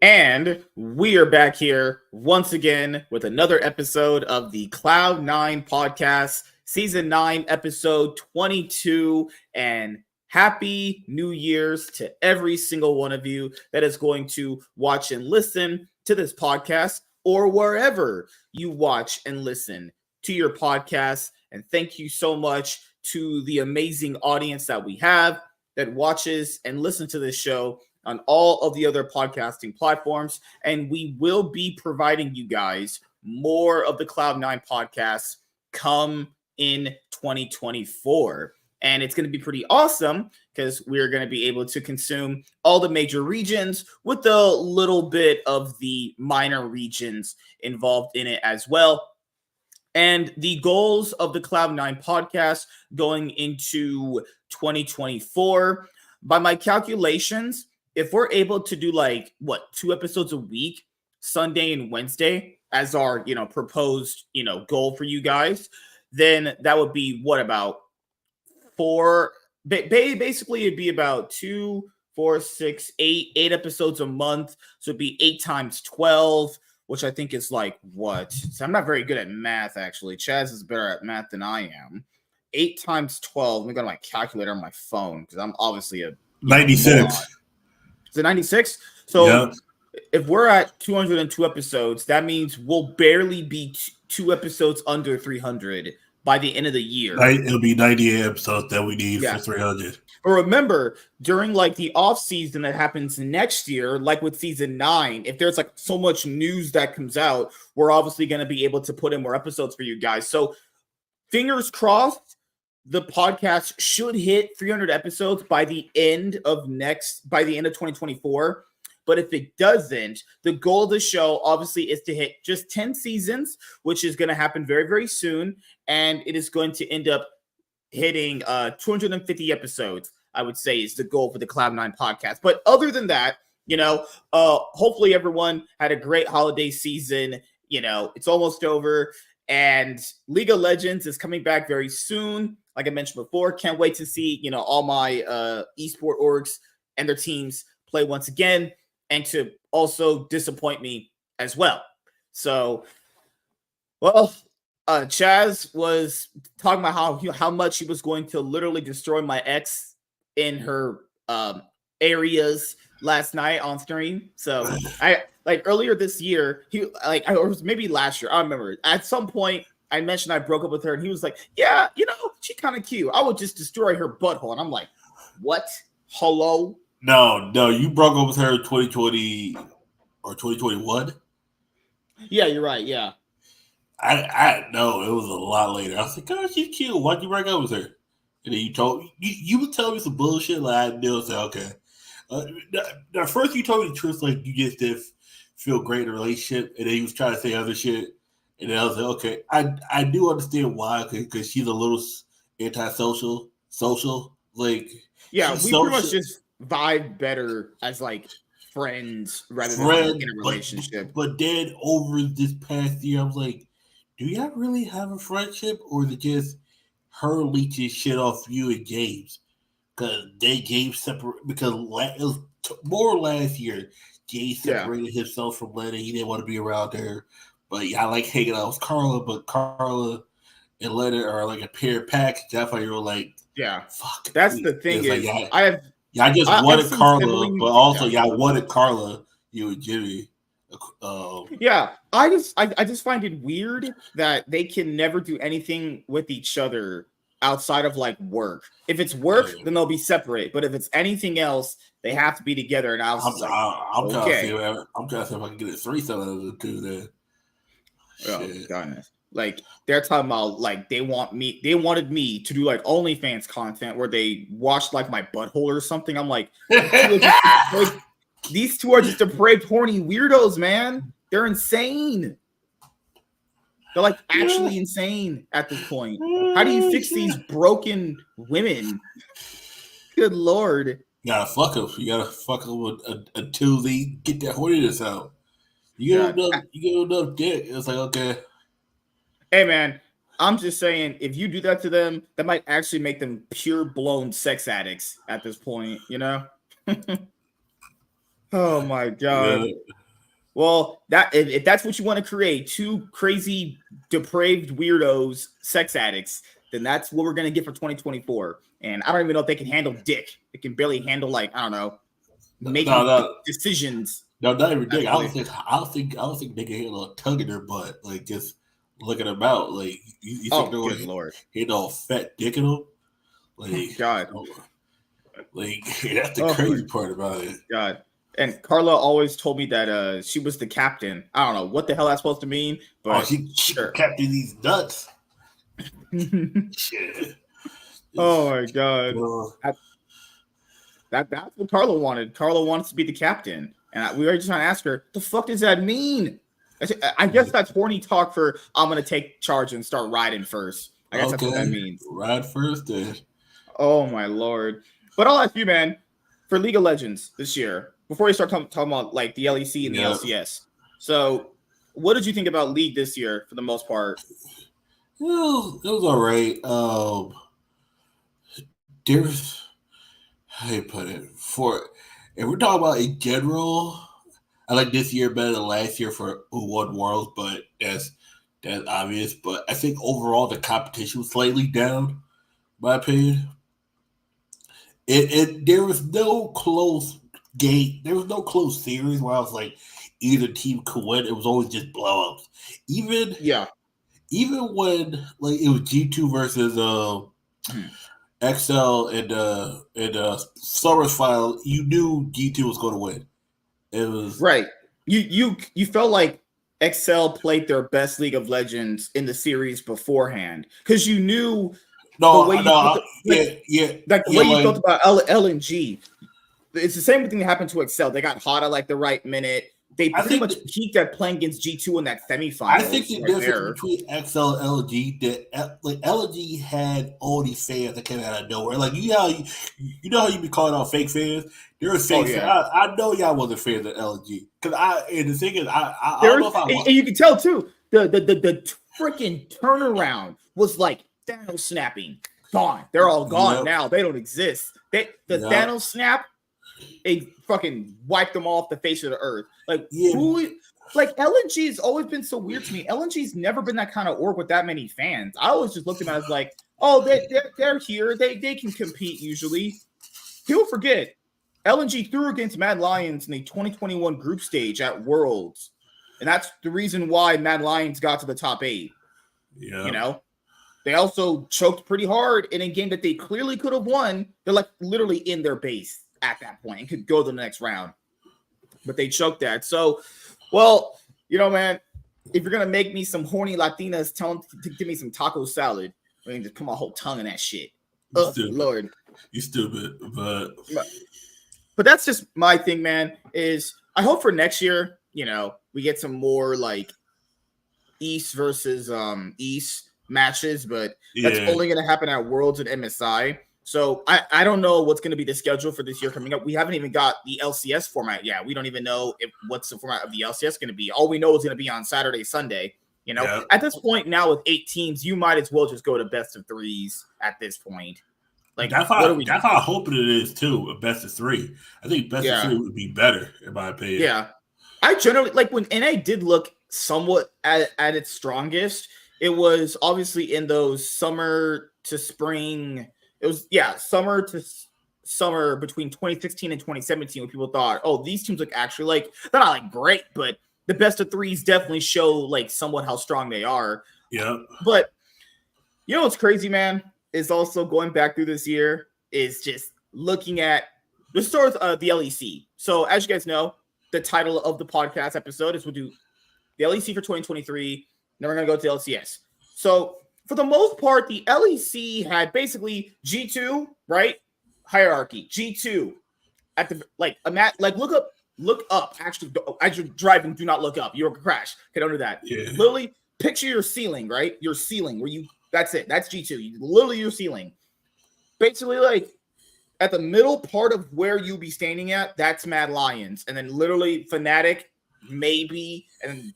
And we are back here once again with another episode of the Cloud9 podcast, season 9, episode 22. And happy New Year's to every single one of you that is going to watch and listen to this podcast or wherever you watch and listen to your podcast. And thank you so much to the amazing audience that we have that watches and listens to this show on all of the other podcasting platforms. And we will be providing you guys more of the Cloud9 podcasts come in 2024. And it's going to be pretty awesome because we're going to be able to consume all the major regions with a little bit of the minor regions involved in it as well. And the goals of the Cloud9 podcast going into 2024, by my calculations, if we're able to do 2 episodes a week, Sunday and Wednesday, as our, proposed, goal for you guys, then that would be about 4, basically it'd be about 2, 4, 6, 8 episodes a month. So it'd be 8 times 12, which I think is what? So I'm not very good at math, actually. Chaz is better at math than I am. 8 times 12. Let me go to my calculator on my phone because I'm obviously a 96. Is it 96? So if we're at 202 episodes, that means we'll barely be 2 episodes under 300 by the end of the year. It'll be 98 episodes that we need for 300. But remember, during the off season that happens next year, like with season 9, if there's so much news that comes out, we're obviously going to be able to put in more episodes for you guys. So fingers crossed, the podcast should hit 300 episodes by the end of 2024. But if it doesn't, the goal of the show obviously is to hit just 10 seasons, which is going to happen very, very soon. And it is going to end up hitting 250 episodes, I would say, is the goal for the Cloud9 podcast. But other than that, hopefully everyone had a great holiday season. It's almost over. And League of Legends is coming back very soon. Like I mentioned before, can't wait to see, all my esport orgs and their teams play once again, and to also disappoint me as well. So, Chaz was talking about how much he was going to literally destroy my ex in her areas last night on stream. So I earlier this year, or maybe last year, I don't remember. At some point, I mentioned I broke up with her, and he was like, "Yeah, she's kind of cute. I would just destroy her butthole." And I'm like, "What? Hello?" No, you broke up with her in 2020 or 2021. Yeah, you're right. Yeah, I know it was a lot later. I was like, "Oh, she's cute. Why'd you break up with her?" And then you would tell me some bullshit. I knew. I said, "Okay." At first, you told me the truth, you just did feel great in a relationship, and then you was trying to say other shit. And then I was like, okay, I do understand why, because she's a little antisocial. Yeah, we pretty much just vibe better as friends rather than in a relationship. But then over this past year, I was like, do y'all really have a friendship, or is it just her leeching shit off you and James? Because they James separate, because it was more last year. James separated himself from Lenny. He didn't want to be around her. But I like hanging out with Carla, but Carla and Leonard are a pair package. That's why you're fuck. That's the thing is, y'all just wanted Carla, but also y'all wanted Carla, you and Jimmy. I just find it weird that they can never do anything with each other outside of work. If it's work, then they'll be separate. But if it's anything else, they have to be together. And I'm trying to see if I can get a threesome out of the two there. Oh, goodness. They're talking about they wanted me to do OnlyFans content where they watched my butthole or something. I'm like, these two are just depraved, horny weirdos, man. They're insane. They're actually insane at this point. How do you fix these broken women? Good Lord. You gotta fuck them. You gotta fuck them until they get their horniness out. You get enough dick. It's okay. Hey, man, I'm just saying, if you do that to them, that might actually make them pure blown sex addicts at this point, Oh my god. Yeah. Well, that if that's what you want to create, two crazy, depraved weirdos, sex addicts, then that's what we're gonna get for 2024. And I don't even know if they can handle dick. They can barely handle like I don't know, No, making no, decisions. no, not even dick. Actually, I don't think they can handle a tug in their butt. Like just looking them out. Like you think oh they're good going lord, to handle a fat dick in them? Like, God, oh, like that's the oh my crazy part about it. God. And Carla always told me that she was the captain. I don't know what the hell that's supposed to mean, Oh, but she sure. captain these nuts. Shit. Oh my god. Uh, That's what Carla wanted. Carla wants to be the captain. And we were just trying to ask her, the fuck does that mean? I guess that's horny talk for I'm gonna take charge and start riding first. I guess that's what that okay, means. ride first then. Oh my lord. But I'll ask you, man, for League of Legends this year, before you start talking about like the LEC and the Yeah. LCS. So what did you think about League this year for the most part? Well, it was all right. There's how do you put it? For if we're talking about in general, I like this year better than last year for who won Worlds, but that's obvious. But I think overall the competition was slightly down, in my opinion. It there was no close game. There was no close series where I was like either team could win. It was always just blowouts. Even Yeah. even when like it was G2 versus XL and Summers final, you knew G2 was going to win. It was Right. You felt like Excel played their best League of Legends in the series beforehand because you knew the way you felt, like the way you like felt about LNG. It's the same thing that happened to Excel. They got hot at like the right minute. They I pretty think much peaked at playing against G2 in that semifinals. I think the right difference there. between XL and LG that like LG had all these fans that came out of nowhere. Like you know how you be calling out fake fans. There was Oh fake fans. yeah. I know y'all wasn't fans of LG because and the thing is I don't There's know if I and was. you can tell too. The freaking turnaround was like Thanos snapping. Gone. They're all gone Yep, now. They don't exist. The yep, Thanos snap, it fucking wiped them off the face of the earth. Like yeah. who? Like LNG has always been so weird to me. LNG's never been that kind of org with that many fans. I always just looked at them as like, oh, they're here. They can compete usually. People forget LNG threw against Mad Lions in the 2021 group stage at Worlds. And that's the reason why Mad Lions got to the top 8. You Yeah, know, they also choked pretty hard in a game that they clearly could have won. They're like literally in their base at that point and could go to the next round. But they choked that. So, well, man, if you're going to make me some horny Latinas, tell them to give me some taco salad. I mean, just put my whole tongue in that shit. Oh, Lord. you stupid, but But that's just my thing, man, is I hope for next year, we get some more like East versus East matches, but that's yeah, only going to happen at Worlds and MSI. So I don't know what's going to be the schedule for this year coming up. We haven't even got the LCS format yet. We don't even know what's the format of the LCS going to be. All we know is going to be on Saturday, Sunday. yeah. At this point now with 8 teams, you might as well just go to best of 3s at this point. Like, what are we That's doing? how I hope it is too. A best of 3. I think best of Yeah. 3 would be better in my opinion. Yeah. I generally like when NA did look somewhat at its strongest, it was obviously in those summer to spring. It was summer to summer between 2016 and 2017 when people thought, oh, these teams look actually like they're not like great, but the best of 3s definitely show like somewhat how strong they are. Yeah. But what's crazy, man, is also going back through this year is just looking at the start of the LEC. So as you guys know, the title of the podcast episode is we'll do the LEC for 2023. Then we're going to go to the LCS. So for the most part, the LEC had basically G2, right? Hierarchy. G2 at the look up. Actually, as you're driving, do not look up. You'll crash. Okay, don't do that. Yeah. Literally, picture your ceiling, right? Your ceiling where that's it. That's G2. Literally your ceiling. Basically, like at the middle part of where you be standing at, that's Mad Lions. And then literally Fnatic, maybe, and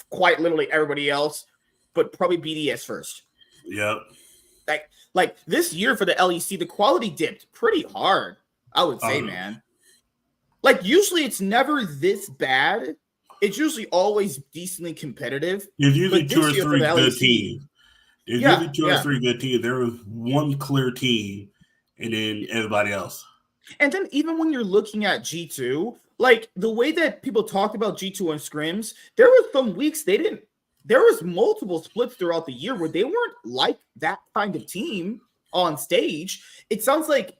quite literally everybody else, but probably BDS first. Yep. Like this year for the LEC, the quality dipped pretty hard, I would say, man. Like, usually it's never this bad. It's usually always decently competitive. There's usually But two this or year for the three good LEC, teams. There's yeah, usually two or yeah. three good teams. There was one clear team, and then everybody else. And then even when you're looking at G2, like the way that people talked about G2 and scrims, there were some weeks they didn't. There was multiple splits throughout the year where they weren't like that kind of team on stage. It sounds like,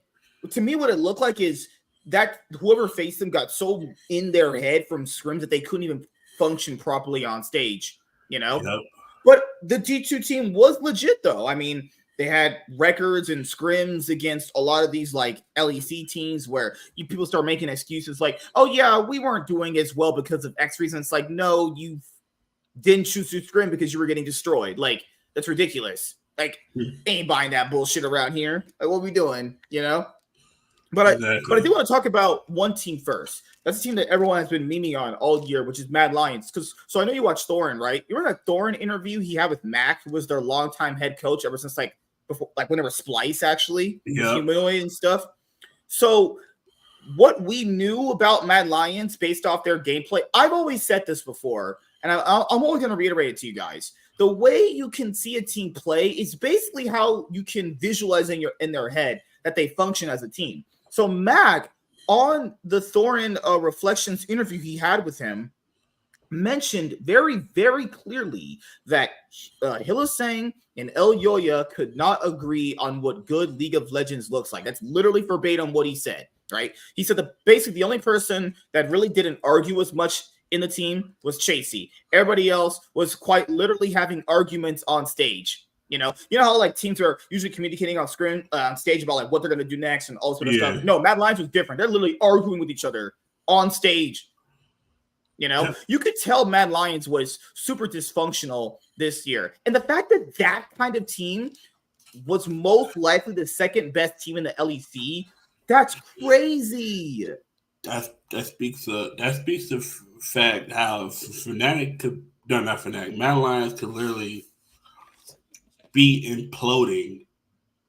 to me, what it looked like is that whoever faced them got so in their head from scrims that they couldn't even function properly on stage, you know? Yep. But the G2 team was legit, though. I mean, they had records and scrims against a lot of these like LEC teams where people start making excuses like, oh, yeah, we weren't doing as well because of X reason. It's like, no, you didn't choose to scrim because you were getting destroyed. Like, that's ridiculous. Like, ain't buying that bullshit around here. Like, what we doing, you know? But I do want to talk about one team first. That's a team that everyone has been memeing on all year, which is Mad Lions. So I know you watch Thorin, right? You remember that Thorin interview he had with Mac, who was their longtime head coach ever since before, whenever Splice actually was humanoid and stuff. So what we knew about Mad Lions based off their gameplay, I've always said this before, and I'm always going to reiterate it to you guys. The way you can see a team play is basically how you can visualize in their head that they function as a team. So Mac, on the Thorin Reflections interview he had with him, mentioned very, very clearly that Hylissang and Elyoya could not agree on what good League of Legends looks like. That's literally verbatim what he said, right? He said that basically the only person that really didn't argue as much in the team was Chasey. Everybody else was quite literally having arguments on stage. You know how like teams are usually communicating on screen, on stage about like what they're gonna do next and all sort of stuff. No, Mad Lions was different. They're literally arguing with each other on stage. You know, you could tell Mad Lions was super dysfunctional this year, and the fact that that kind of team was most likely the second best team in the LEC, that's crazy. That speaks to fact how Fnatic could not Fnatic. Mad Lions could literally be imploding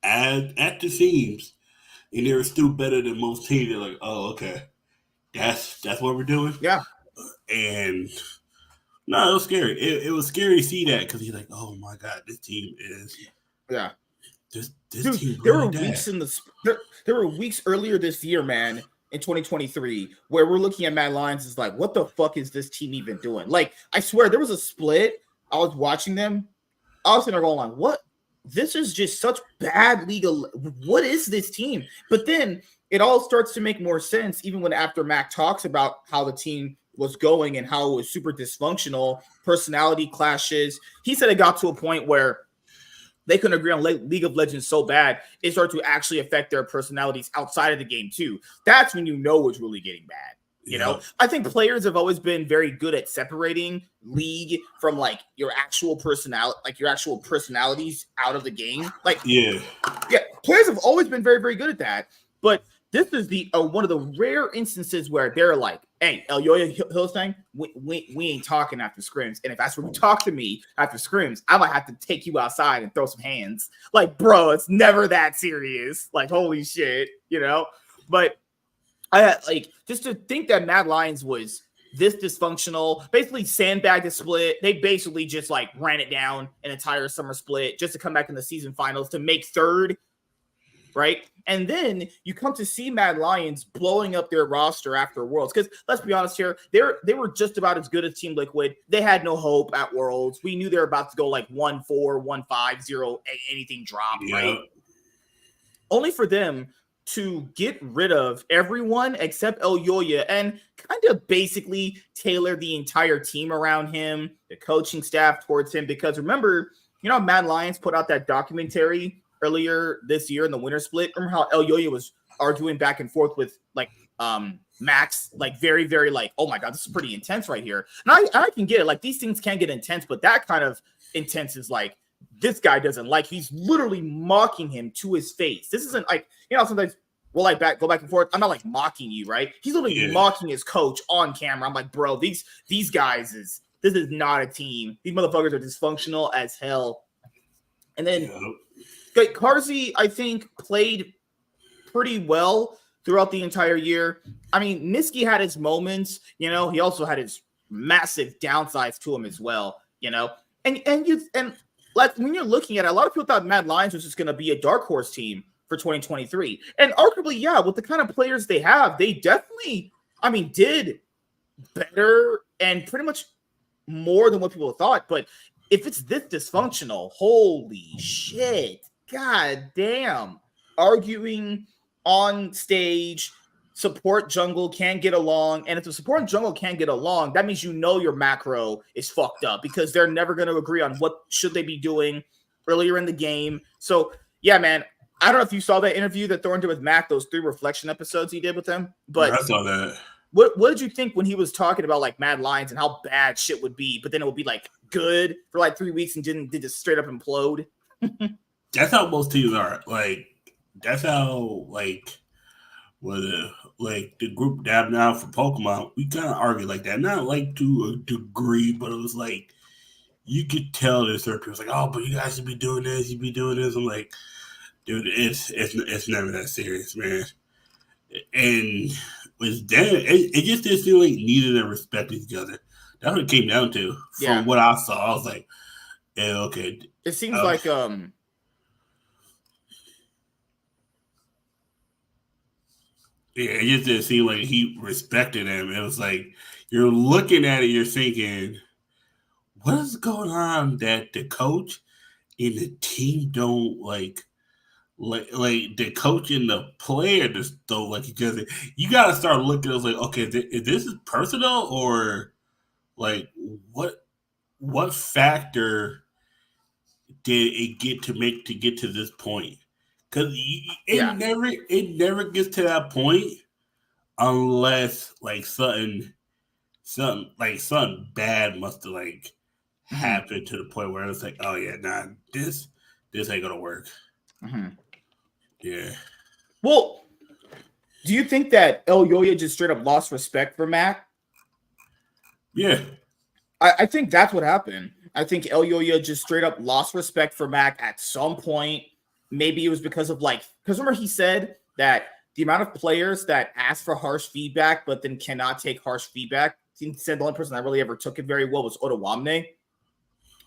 at the seams, and they were still better than most teams. They're like, oh, okay, that's what we're doing. Yeah, and no, it was scary. It was scary to see that because you're like, oh my god, this team is This Dude, team there were weeks there were weeks earlier this year, man, in 2023, where we're looking at Mad Lions is like, what the fuck is this team even doing? Like, I swear there was a split. I was watching them. I was sitting there going like, what? This is just such bad legal. What is this team? But then it all starts to make more sense, even when after Mac talks about how the team was going and how it was super dysfunctional, personality clashes. He said it got to a point where they couldn't agree on League of Legends so bad, it started to actually affect their personalities outside of the game too. That's when you know it's really getting bad. You know, I think players have always been very good at separating League from like your actual personalities out of the game. Like, players have always been very, very good at that. But this is the one of the rare instances where they're like, hey, Elyoya Hylissang, we ain't talking after scrims. And if that's what you talk to me after scrims, I might have to take you outside and throw some hands. Like, bro, it's never that serious. Like, holy shit, you know? But I like just to think that Mad Lions was this dysfunctional, basically sandbagged the split. They basically just like ran it down an entire summer split just to come back in the season finals to make third, right? And then you come to see Mad Lions blowing up their roster after Worlds. Because let's be honest here, they were just about as good as Team Liquid. They had no hope at Worlds. We knew they were about to go like 1-4, 1-5, 0, anything drop, right? Only for them to get rid of everyone except Elyoya and kind of basically tailor the entire team around him, the coaching staff towards him. Because remember, you know, Mad Lions put out that documentary earlier this year in the winter split. Remember how Elyoya was arguing back and forth with like Max, like very, very like, oh my God, this is pretty intense right here. And I can get it. Like these things can get intense, but that kind of intense is like, this guy doesn't like, he's literally mocking him to his face. This isn't like, you know, sometimes we'll like go back and forth. I'm not like mocking you, right? He's literally mocking his coach on camera. I'm like, bro, these guys this is not a team. These motherfuckers are dysfunctional as hell. And then Carzzy, I think, played pretty well throughout the entire year. I mean, Niski had his moments, you know, he also had his massive downsides to him as well, you know. And like when you're looking at it, a lot of people thought Mad Lions was just going to be a dark horse team for 2023. And arguably, yeah, with the kind of players they have, they definitely, I mean, did better and pretty much more than what people thought. But if it's this dysfunctional, holy shit, god damn. Arguing on stage, support jungle can't get along. And if the support and jungle can't get along, that means you know your macro is fucked up because they're never going to agree on what should they be doing earlier in the game. So, yeah, man, I don't know if you saw that interview that Thorne did with Mac, those 3 reflection episodes he did with him. But I saw that. What did you think when he was talking about like Mad Lions and how bad shit would be, but then it would be like good for like 3 weeks and did just straight up implode? That's how most teams are. Like, that's how like the group Dab Now for Pokemon, we kind of argue like that. Not like to a degree, but it was like you could tell there's certain people like, oh, but you guys should be doing this, you be doing this. I'm like, dude, it's never that serious, man. And was then it just didn't feel like needed and respect each other. That's what it came down to. From what I saw, I was like, yeah, okay. It seems like yeah, it just didn't seem like he respected him. It was like you're looking at it, you're thinking, what is going on that the coach and the team don't like the coach and the player just don't like each other. You gotta start looking at it like, okay, is this personal or like what factor did it get to this point? Because it never gets to that point unless like something bad must have like happened to the point where it's like, oh yeah, nah, this ain't gonna work. Mm-hmm. Yeah. Well, do you think that El Yoya just straight up lost respect for Mac? Yeah. I think that's what happened. I think El Yoya just straight up lost respect for Mac at some point. Maybe it was because remember he said that the amount of players that ask for harsh feedback but then cannot take harsh feedback, he said the only person that really ever took it very well was Otawamne.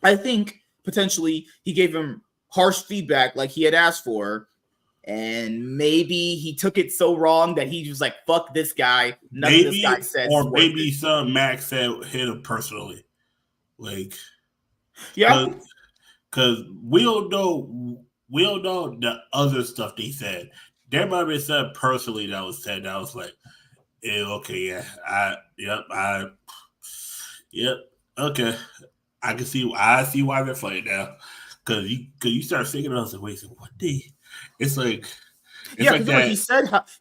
I think potentially he gave him harsh feedback like he had asked for, and maybe he took it so wrong that he was like, fuck this guy. Nothing this guy says. Or maybe some Max said hit him personally. Like, yeah. Because we don't know the other stuff they said. There might be something personally that was said that was like, yeah, okay, yeah. Yep, okay. I see why they're fighting now. Because you start thinking, I was like, wait, what the? It's like because like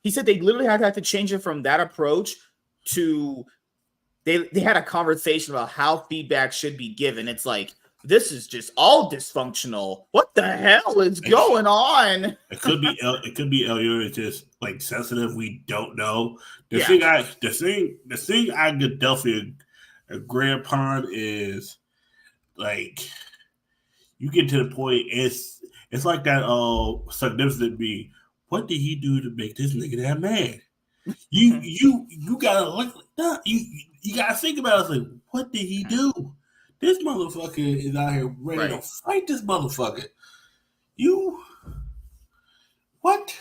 he said they literally had to change it from that approach to they had a conversation about how feedback should be given. It's like, this is just all dysfunctional. What the hell is going on? It could be Elliot is just like sensitive. We don't know. The thing I could definitely agree upon is like you get to the point it's like that significant be. What did he do to make this nigga that mad? You gotta look like that. You gotta think about it. Like, what did he do? This motherfucker is out here ready to fight this motherfucker. What?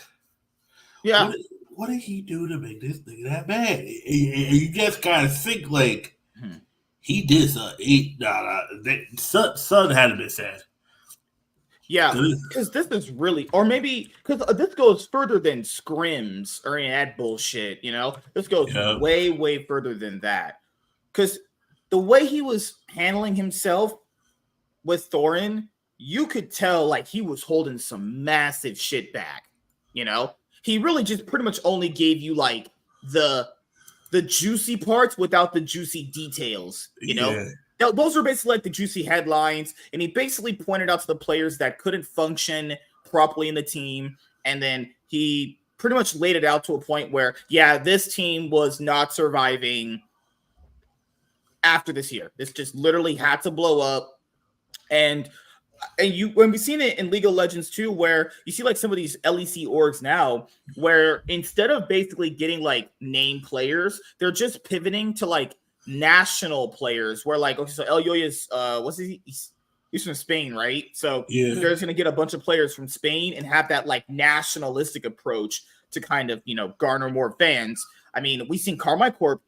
Yeah. What did he do to make this nigga that mad? And you just kind of think like he did something. Son had to be sad. Yeah, because this is really, or maybe because this goes further than scrims or any of that bullshit. You know, this goes way, way further than that. Because the way he was handling himself with Thorin, you could tell like he was holding some massive shit back. You know, he really just pretty much only gave you like the juicy parts without the juicy details. You know. Those are basically like the juicy headlines, and he basically pointed out to the players that couldn't function properly in the team, and then he pretty much laid it out to a point where, yeah, this team was not surviving after this year. This just literally had to blow up, and And when we've seen it in League of Legends too, where you see like some of these LEC orgs now, where instead of basically getting like name players, they're just pivoting to like national players. Where like, okay, so El Yoya's he's from Spain, right? So Yeah, they're just gonna get a bunch of players from Spain and have that like nationalistic approach to kind of garner more fans. I mean, we've seen Carmine Corp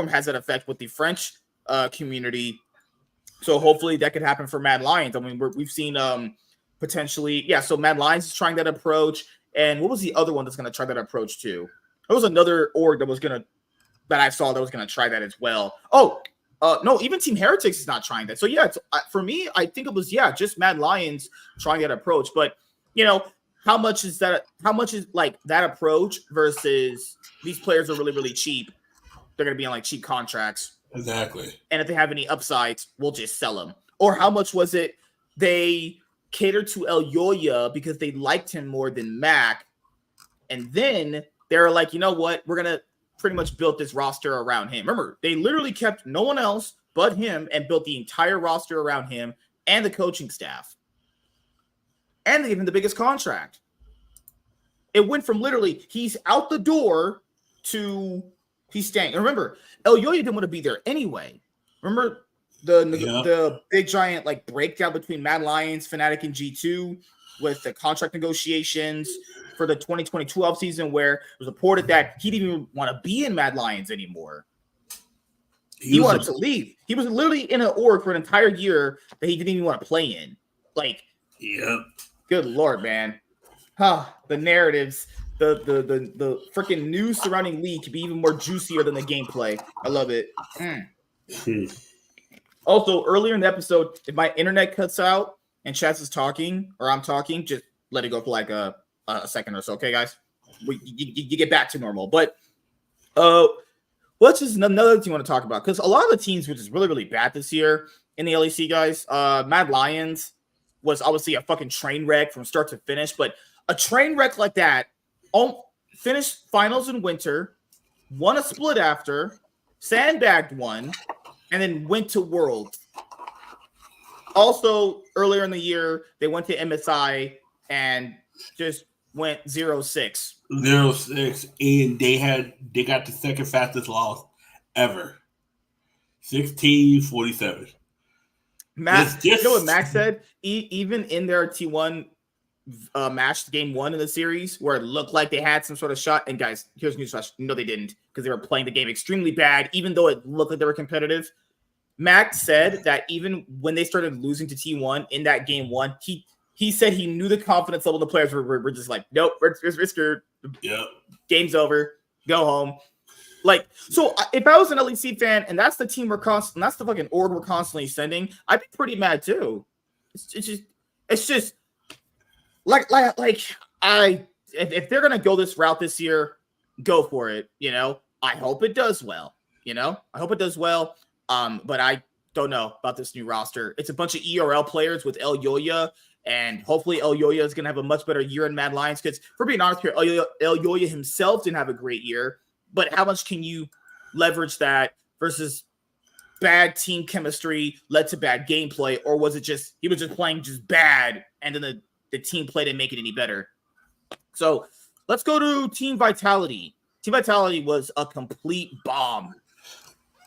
has that effect with the French community. So hopefully that could happen for Mad Lions. I mean, we've seen potentially, yeah. So Mad Lions is trying that approach, and what was the other one that's going to try that approach too? There was another org that I saw that was going to try that as well. Oh, no, even Team Heretics is not trying that. So yeah, for me, I think it was just Mad Lions trying that approach. But how much is that? How much is like that approach versus these players are really really cheap? They're going to be on like cheap contracts. exactly. And if they have any upsides, we'll just sell them. Or how much was it they catered to El Yoya because they liked him more than Mac, and then they're like, you know what, we're gonna pretty much build this roster around him. Remember, they literally kept no one else but him and built the entire roster around him and the coaching staff, and they gave him the biggest contract. It went from literally he's out the door to he's staying. And remember, El Yoya didn't want to be there anyway. Remember the big giant like breakdown between Mad Lions, Fnatic, and G2 with the contract negotiations for the 2022 offseason, where it was reported that he didn't even want to be in Mad Lions anymore. He wanted to leave. He was literally in an org for an entire year that he didn't even want to play in. Like, good Lord, man. The narratives, the freaking news surrounding League could be even more juicier than the gameplay. I love it. Also, earlier in the episode, if my internet cuts out and Chaz is talking or I'm talking, just let it go for like a second or so. Okay, guys? You get back to normal. But what's just another thing you want to talk about? Because a lot of the teams, which is really, really bad this year in the LEC, guys, Mad Lions was obviously a fucking train wreck from start to finish. But a train wreck like that, finished finals in winter, won a split after, sandbagged one, and then went to Worlds. Also, earlier in the year, they went to MSI and just went 0-6. 0-6, and they got the second fastest loss ever. 16-47. Max, you know what Max said? Even in their T1 match game 1 in the series, where it looked like they had some sort of shot, and guys, here's newsflash: no, they didn't, because they were playing the game extremely bad, even though it looked like they were competitive. Max said that even when they started losing to T1 in that game 1, he said he knew the confidence level of the players were just like, nope, we're screwed. Yep. Game's over. Go home. Like, so if I was an LEC fan and that's the team that's the fucking org we're constantly sending, I'd be pretty mad too. It's just like if they're gonna go this route this year, go for it. I hope it does well. I hope it does well. But I don't know about this new roster. It's a bunch of ERL players with El Yoya, and hopefully El Yoya is gonna have a much better year in Mad Lions. Because for being honest here, El Yoya himself didn't have a great year. But how much can you leverage that versus bad team chemistry led to bad gameplay? Or was it just he was just playing just bad and then the team play didn't make it any better? So let's go to Team Vitality. Team Vitality was a complete bomb.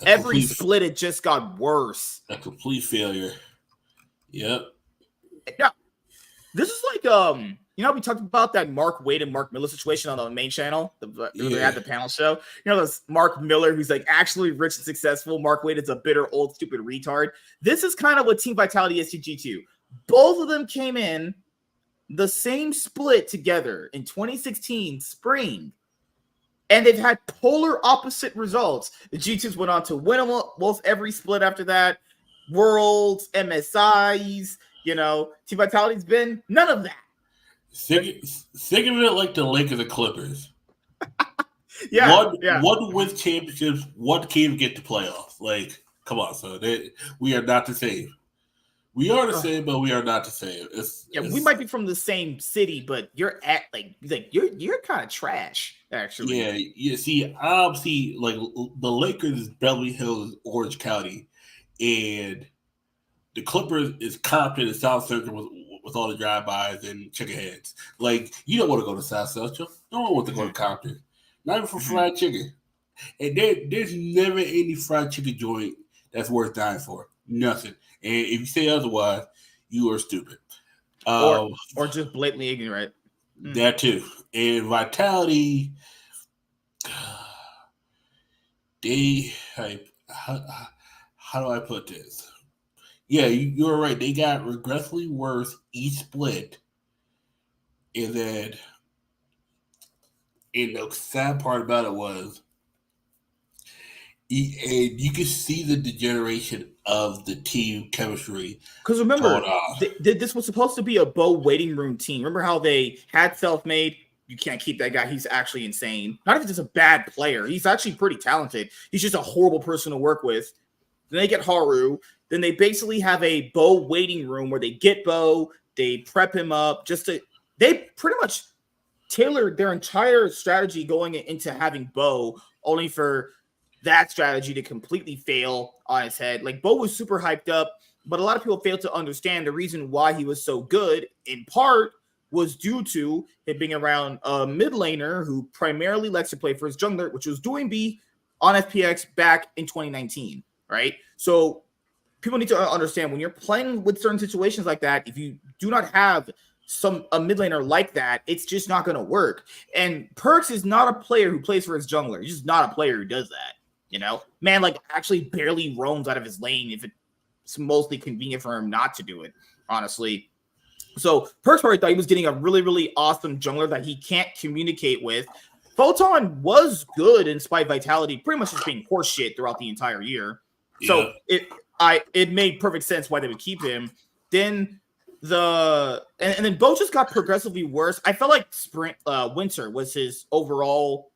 Every split, it just got worse. A complete failure. Yep. Yeah. This is like we talked about that Mark Wade and Mark Miller situation on the main channel. They had the panel show. This Mark Miller who's like actually rich and successful. Mark Wade is a bitter, old, stupid retard. This is kind of what Team Vitality is to G2. Both of them came in the same split together in 2016 spring. And they've had polar opposite results. The G2s went on to win almost every split after that. Worlds, MSIs, Team Vitality's been none of that. Think of it like the Lakers and Clippers. One wins championships, one can't even get to playoffs. Like, come on, son. We are not the same. We are the same, but we are not the same. We might be from the same city, but you're you're kind of trash, actually. Yeah, you see, like the Lakers is Beverly Hills, Orange County, and the Clippers is Compton and South Central with all the drive-bys and chicken heads. Like, you don't want to go to South Central. No one wants to go to Compton. Not even for fried chicken. And there's never any fried chicken joint that's worth dying for. Nothing. And if you say otherwise, you are stupid. Or just blatantly ignorant. That too. And Vitality, how do I put this? Yeah, you're right. They got regressively worse each split. And then, and the sad part about it was, and you can see the degeneration of the team chemistry. Because remember, this was supposed to be a Bo waiting room team. Remember how they had Self-Made? You can't keep that guy. He's actually insane. Not even just a bad player. He's actually pretty talented. He's just a horrible person to work with. Then they get Haru. Then they basically have a Bo waiting room where they get Bo, they prep him up. They pretty much tailored their entire strategy going into having Bo, only for that strategy to completely fail on his head. Like, Bo was super hyped up, but a lot of people failed to understand the reason why he was so good, in part, was due to him being around a mid laner who primarily likes to play for his jungler, which was doing B on FPX back in 2019, right? So people need to understand, when you're playing with certain situations like that, if you do not have a mid laner like that, it's just not going to work. And Perks is not a player who plays for his jungler. He's just not a player who does that. You know, man, like, actually barely roams out of his lane if it's mostly convenient for him not to do it, honestly. So Perks probably thought he was getting a really, really awesome jungler that he can't communicate with. Photon was good in spite of Vitality pretty much just being horseshit throughout the entire year. So it made perfect sense why they would keep him. Then then Bo just got progressively worse. I felt like Winter was his overall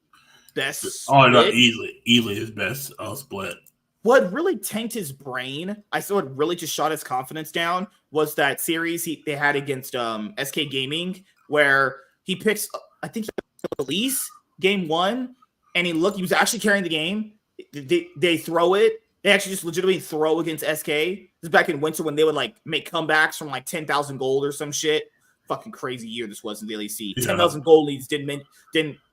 best split. Oh, no, easily his best split. What really tanked his brain, I saw it really just shot his confidence down, was that series they had against SK Gaming, where he picks, I think, Elise game 1, and he was actually carrying the game. They throw it. They actually just legitimately throw against SK. This is back in Winter when they would like make comebacks from like 10,000 gold or some shit. Fucking crazy year this was in the LEC. 10,000 gold leads didn't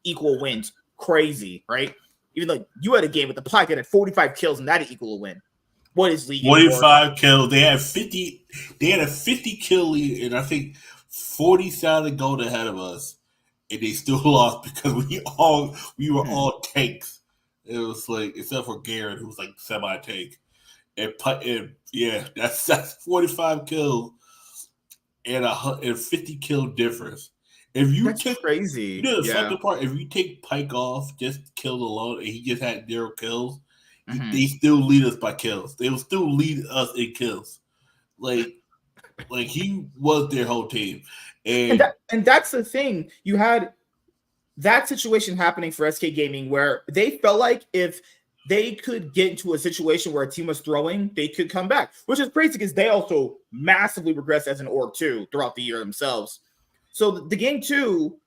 equal wins. Crazy, right? Even though you had a game with the Pike that had 45 kills and that equal a win. What is league? 45 kills. They had 50. They had a 50 kill lead, and I think 40,000 gold ahead of us, and they still lost because we were all tanks. It was like, except for Garrett, who was like semi-tank, and yeah, that's 45 kills and a 50 kill difference. If you That's crazy. You know the second part, if you take Pike off, just kill alone, and he just had 0 kills, they still lead us by kills. They will still lead us in kills. Like he was their whole team. And that's the thing. You had that situation happening for SK Gaming where they felt like if they could get into a situation where a team was throwing, they could come back, which is crazy because they also massively regressed as an org too throughout the year themselves. So the game 2,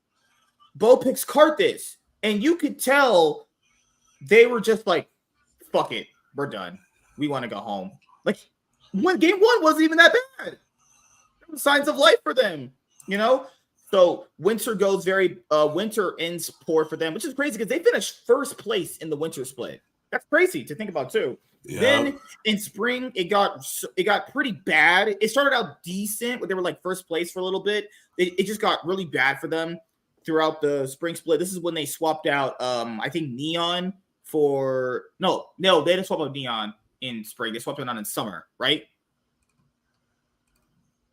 Bo picks Karthus, and you could tell they were just like, fuck it, we're done. We want to go home. Like, when game 1 wasn't even that bad. There were signs of life for them, you know? So Winter Winter ends poor for them, which is crazy because they finished first place in the Winter split. That's crazy to think about too. Yeah. Then in spring, it got pretty bad. It started out decent, but they were like first place for a little bit. It just got really bad for them throughout the spring split. This is when they swapped out, I think, Neon for no, they didn't swap out Neon in spring. They swapped it out in summer, right?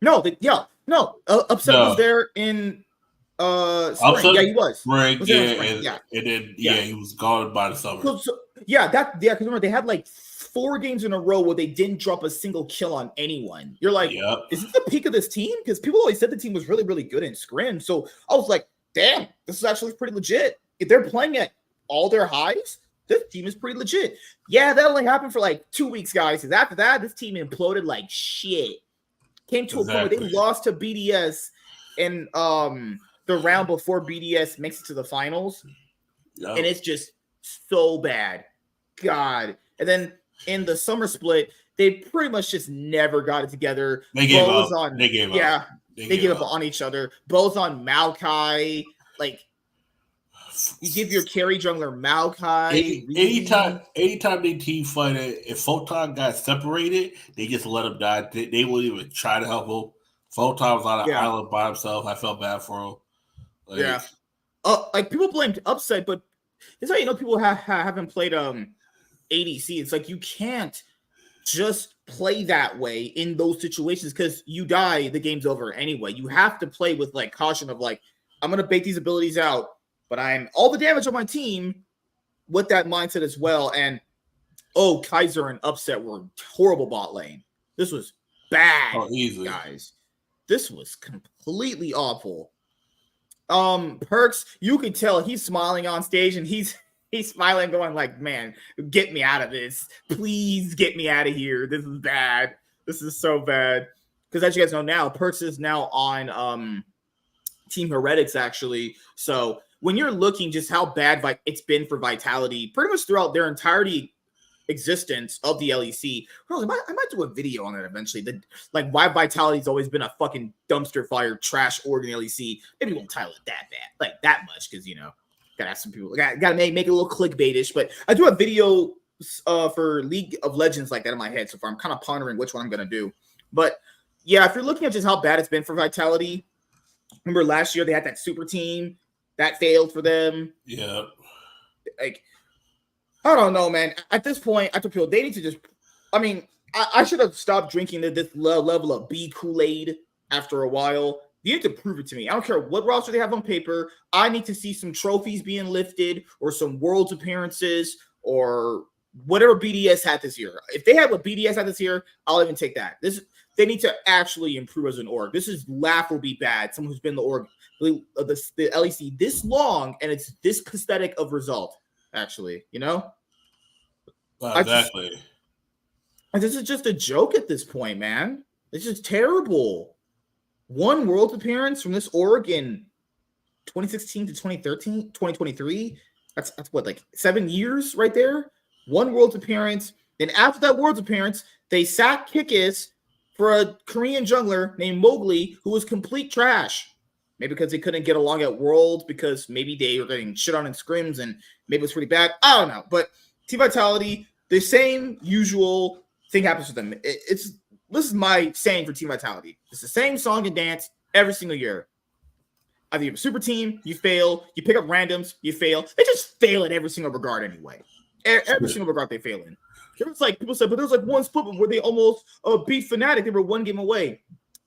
Upset was there in spring. Upset, yeah, he was. Spring, and then he was gone by the summer. Because remember they had like 4 games in a row where they didn't drop a single kill on anyone. You're like, is this the peak of this team? Because people always said the team was really, really good in scrim. So I was like, damn, this is actually pretty legit. If they're playing at all their highs, this team is pretty legit. Yeah, that only happened for like 2 weeks, guys. Because after that, this team imploded like shit. Came to a point where they lost to BDS in the round before BDS makes it to the finals. Yep. And it's just so bad. God. And then in the summer split, they pretty much just never got it together. They gave up. They gave up. They gave up on each other. Bo's on Maokai. Like, you give your carry jungler Maokai. Anytime they team fight, if Photon got separated, they just let him die. They wouldn't even try to help him. Photon was on an island by himself. I felt bad for him. Like people blamed upset, but it's how you know people haven't played ADC. It's like you can't just play that way in those situations because you die, the game's over anyway. You have to play with like caution of like, I'm gonna bake these abilities out, but I'm all the damage on my team with that mindset as well. And Kaiser and Upset were horrible bot lane. This was bad, guys. This was completely awful. Perks, you could tell he's smiling on stage and he's smiling, going like, man, get me out of this. Please get me out of here. This is bad. This is so bad. Because as you guys know now, Perks is now on Team Heretics, actually. So when you're looking just how bad it's been for Vitality, pretty much throughout their entirety existence of the LEC, I might do a video on that eventually. Like why Vitality's always been a fucking dumpster fire trash org in the LEC. Maybe we won't title it that bad, like that much, because you know, gotta have some people gotta make it a little clickbaitish. But I do a video for League of Legends like that in my head so far. I'm kind of pondering which one I'm gonna do. But yeah, if you're looking at just how bad it's been for Vitality, remember last year they had that super team that failed for them. Yeah, like. I don't know, man. At this point, I feel they need to just. I mean, I should have stopped drinking this level of B Kool-Aid after a while. You need to prove it to me. I don't care what roster they have on paper. I need to see some trophies being lifted or some Worlds appearances or whatever BDS had this year. If they had what BDS had this year, I'll even take that. They need to actually improve as an org. This is laughably bad. Someone who's been the org, the LEC this long, and it's this pathetic of result. Actually, you know? Exactly. This is just a joke at this point, man. It's just terrible. One World appearance from this org in 2016 to 2023. That's what, like 7 years right there? One World appearance. Then after that World appearance, they sacked Kikis for a Korean jungler named Mowgli who was complete trash. Maybe because they couldn't get along at Worlds, because maybe they were getting shit on in scrims and maybe it was pretty bad. I don't know. But Team Vitality, the same usual thing happens with them. This is my saying for Team Vitality. It's the same song and dance every single year. Either you have a super team, you fail. You pick up randoms, you fail. They just fail in every single regard anyway. Every single regard they fail in. It's like people said, but there's like one split where they almost beat Fnatic. They were one game away.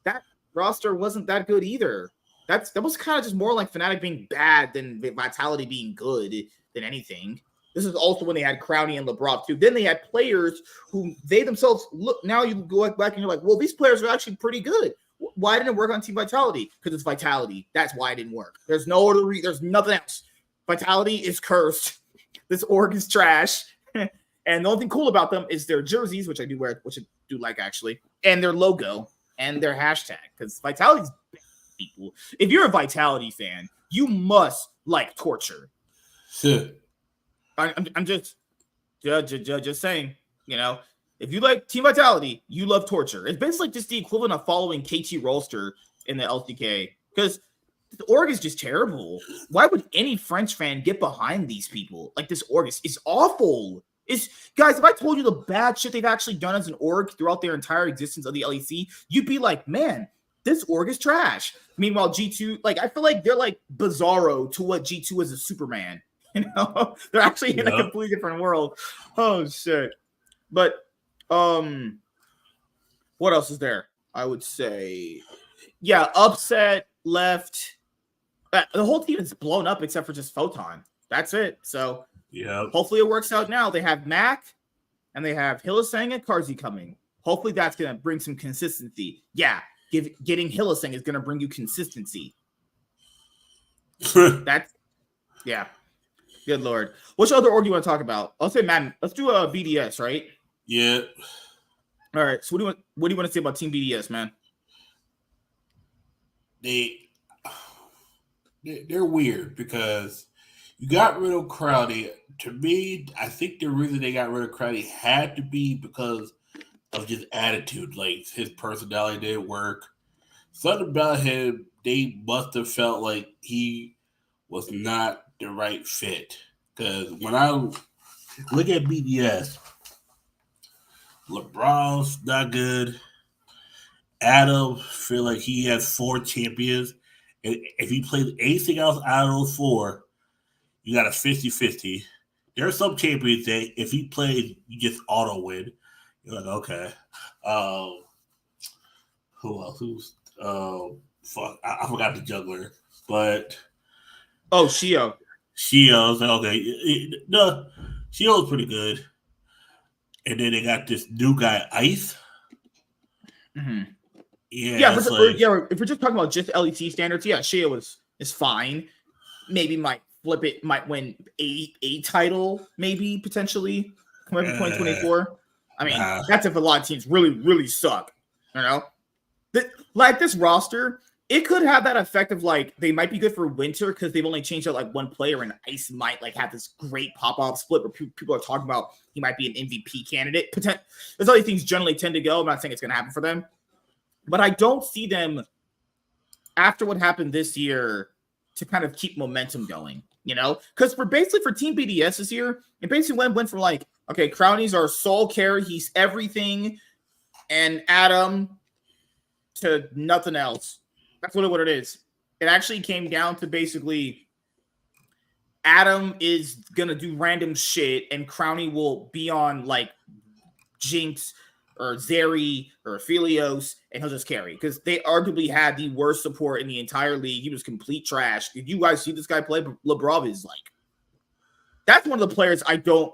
That roster wasn't that good either. That was kind of just more like Fnatic being bad than Vitality being good than anything. This is also when they had Crownie and LeBron too. Then they had players who they themselves look. Now you go back and you're like, well, these players are actually pretty good. Why didn't it work on Team Vitality? Because it's Vitality. That's why it didn't work. There's no other there's nothing else. Vitality is cursed. This org is trash. And the only thing cool about them is their jerseys, which I do wear, which I do like actually, and their logo and their hashtag. Because Vitality's people. If you're a Vitality fan, you must like torture. I'm just saying, you know, if you like Team Vitality, you love torture. It's basically just the equivalent of following KT Rolster in the LCK, because the org is just terrible. Why would any French fan get behind these people? Like, this org is awful. Guys, if I told you the bad shit they've actually done as an org throughout their entire existence of the LEC, you'd be like, man, this org is trash. Meanwhile, G2, like, I feel like they're like Bizarro to what G2 is a Superman. You know, they're actually in a completely different world. Oh shit! But what else is there? I would say, yeah, Upset left. The whole team is blown up except for just Photon. That's it. So yeah, hopefully it works out now. They have Mac and they have Hylissang and Karzi coming. Hopefully that's gonna bring some consistency. Yeah, getting Hylissang is gonna bring you consistency. Yeah. Good Lord. Which other org do you want to talk about? I'll say, man, let's do a BDS, right? Yeah. All right. So what do you want to say about Team BDS, man? They're weird because You got rid of Crowdy. To me, I think the reason they got rid of Crowdy had to be because of his attitude. Like his personality didn't work. Something about him, they must have felt like he was not the right fit. Because when I look at BDS, LeBron's not good. Adam feel like he has 4 champions. And if he plays anything else out of those 4, you got a 50-50. There are some champions that if he plays, you just auto win. You're like, okay. Um, who else? Fuck, I forgot the juggler. But Shio. Shio's like, okay. No, Shio's pretty good. And then they got this new guy, Ice. Mm-hmm. Yeah, it's like, if we're just talking about just LEC standards, yeah, Shio is fine. Maybe might flip it, might win a title, maybe potentially coming up in 2024. I mean, that's if a lot of teams really, really suck. You know, like this roster, it could have that effect of like they might be good for winter because they've only changed out like one player, and Ice might like have this great pop-off split where people are talking about he might be an MVP candidate. That's how these things generally tend to go. I'm not saying it's going to happen for them, but I don't see them after what happened this year to kind of keep momentum going, you know? Because for Team BDS this year, it basically went from like, okay, Crowny's our sole carry, he's everything, and Adam to nothing else. That's what it is. It actually came down to basically Adam is going to do random shit, and Crowny will be on like Jinx or Zeri or Philios, and he'll just carry because they arguably had the worst support in the entire league. He was complete trash. Did you guys see this guy play? LeBron is like, that's one of the players I don't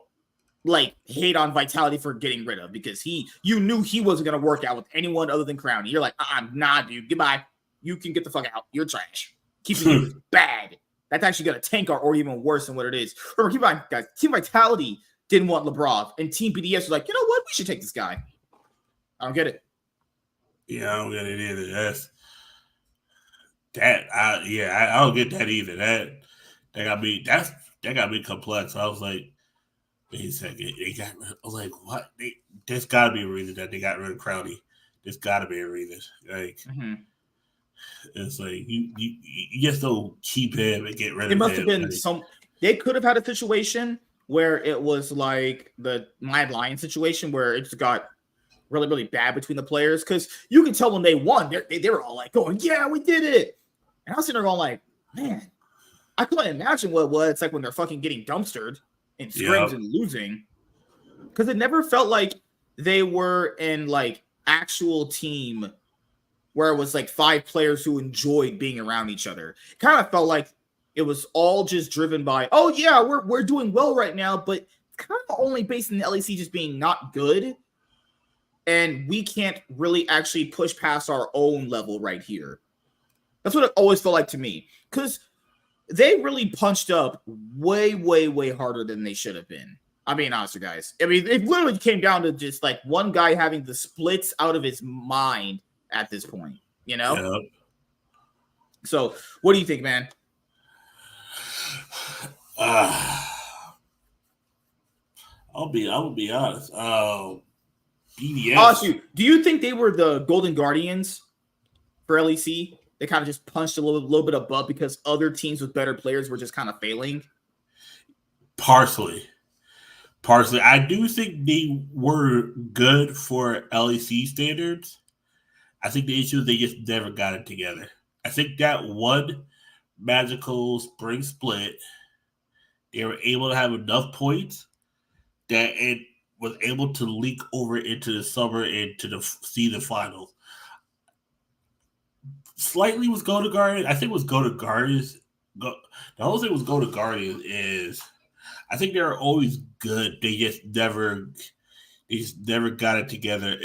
like hate on Vitality for getting rid of because you knew he wasn't going to work out with anyone other than Crowny. You're like, nah, dude, goodbye. You can get the fuck out. You're trash. Keeping you is bad. That's actually going to tank or even worse than what it is. Remember, keep in mind, guys, Team Vitality didn't want LeBron, and Team BDS was like, you know what? We should take this guy. I don't get it. Yeah, I don't get it either. I don't get that either. That got me complex. I was like, wait a second, I was like, what? There's got to be a reason that they got rid of Crowdy. There's got to be a reason. Like, it's like you just don't keep him and get rid of him. It must have been they could have had a situation where it was like the Mad Lion situation where it just got really, really bad between the players because you can tell when they won, they were all like going, yeah, we did it. And I was sitting there going like, man, I couldn't imagine what it's like when they're fucking getting dumpstered in scrims and losing. Because it never felt like they were in like actual team where it was like 5 players who enjoyed being around each other. It kind of felt like it was all just driven by, oh yeah, we're doing well right now, but kind of only based in the LEC just being not good. And we can't really actually push past our own level right here. That's what it always felt like to me. Because they really punched up way, way, way harder than they should have been. I mean, honestly, guys. I mean, it literally came down to just like one guy having the splits out of his mind at this point, you know? Yeah. So, what do you think, man? I'll be honest. BDS. I'll ask you, do you think they were the Golden Guardians for LEC? They kind of just punched a little bit above because other teams with better players were just kind of failing? Partially. I do think they were good for LEC standards. I think the issue is they just never got it together. I think that one magical spring split, they were able to have enough points that it was able to leak over into the summer and to the season finals. Slightly was Go to Guardians. I think it was Go to Guardians. The whole thing was Go to Guardians is I think they're always good. They just never got it together.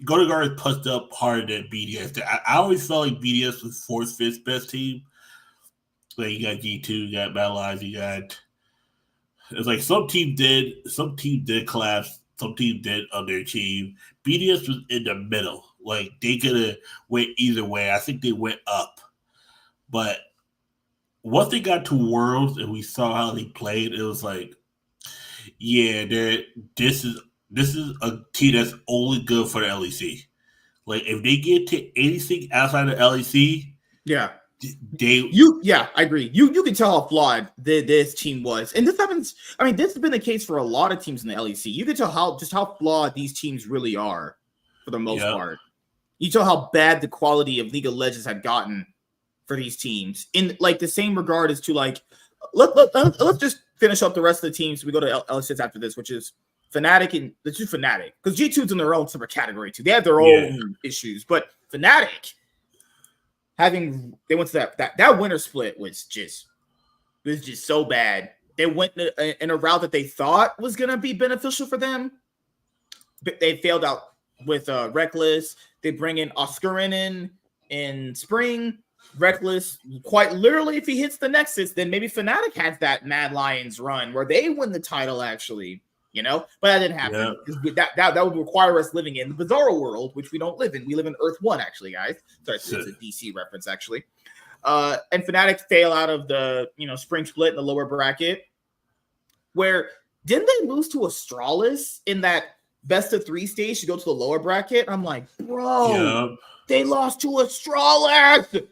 Go to Guardians punched up harder than BDS. I always felt like BDS was 4th, 5th best team. Like you got G2, you got Battle Eyes, you got. It's like some team did collapse, some team did underachieve. BDS was in the middle. Like they could have went either way. I think they went up, but once they got to Worlds and we saw how they played, it was like, yeah, this is a team that's only good for the LEC. Like if they get to anything outside of LEC, Yeah. they I agree. You can tell how flawed this team was, and this happens. I mean, this has been the case for a lot of teams in the LEC. You can tell how flawed these teams really are, for the most part. You tell how bad the quality of League of Legends had gotten for these teams. In like the same regard as to like, let's just finish up the rest of the teams. We go to LCS after this, which is Fnatic and let's do Fnatic because G2's in their own separate category too. They have their own issues, but Fnatic. They went to that winter split was just so bad. They went in a route that they thought was gonna be beneficial for them, but they failed out with Reckless. They bring in Oscarin in spring. Reckless, quite literally, if he hits the Nexus, then maybe Fnatic has that Mad Lions run where they win the title actually. But that didn't happen. That would require us living in the Bizarro world, which we don't live in. We live in Earth 1, actually, guys. Sorry, it's a DC reference, actually. And Fnatic fail out of the spring split in the lower bracket. Where didn't they lose to Astralis in that best of 3 stage to go to the lower bracket? I'm like, bro, they lost to Astralis.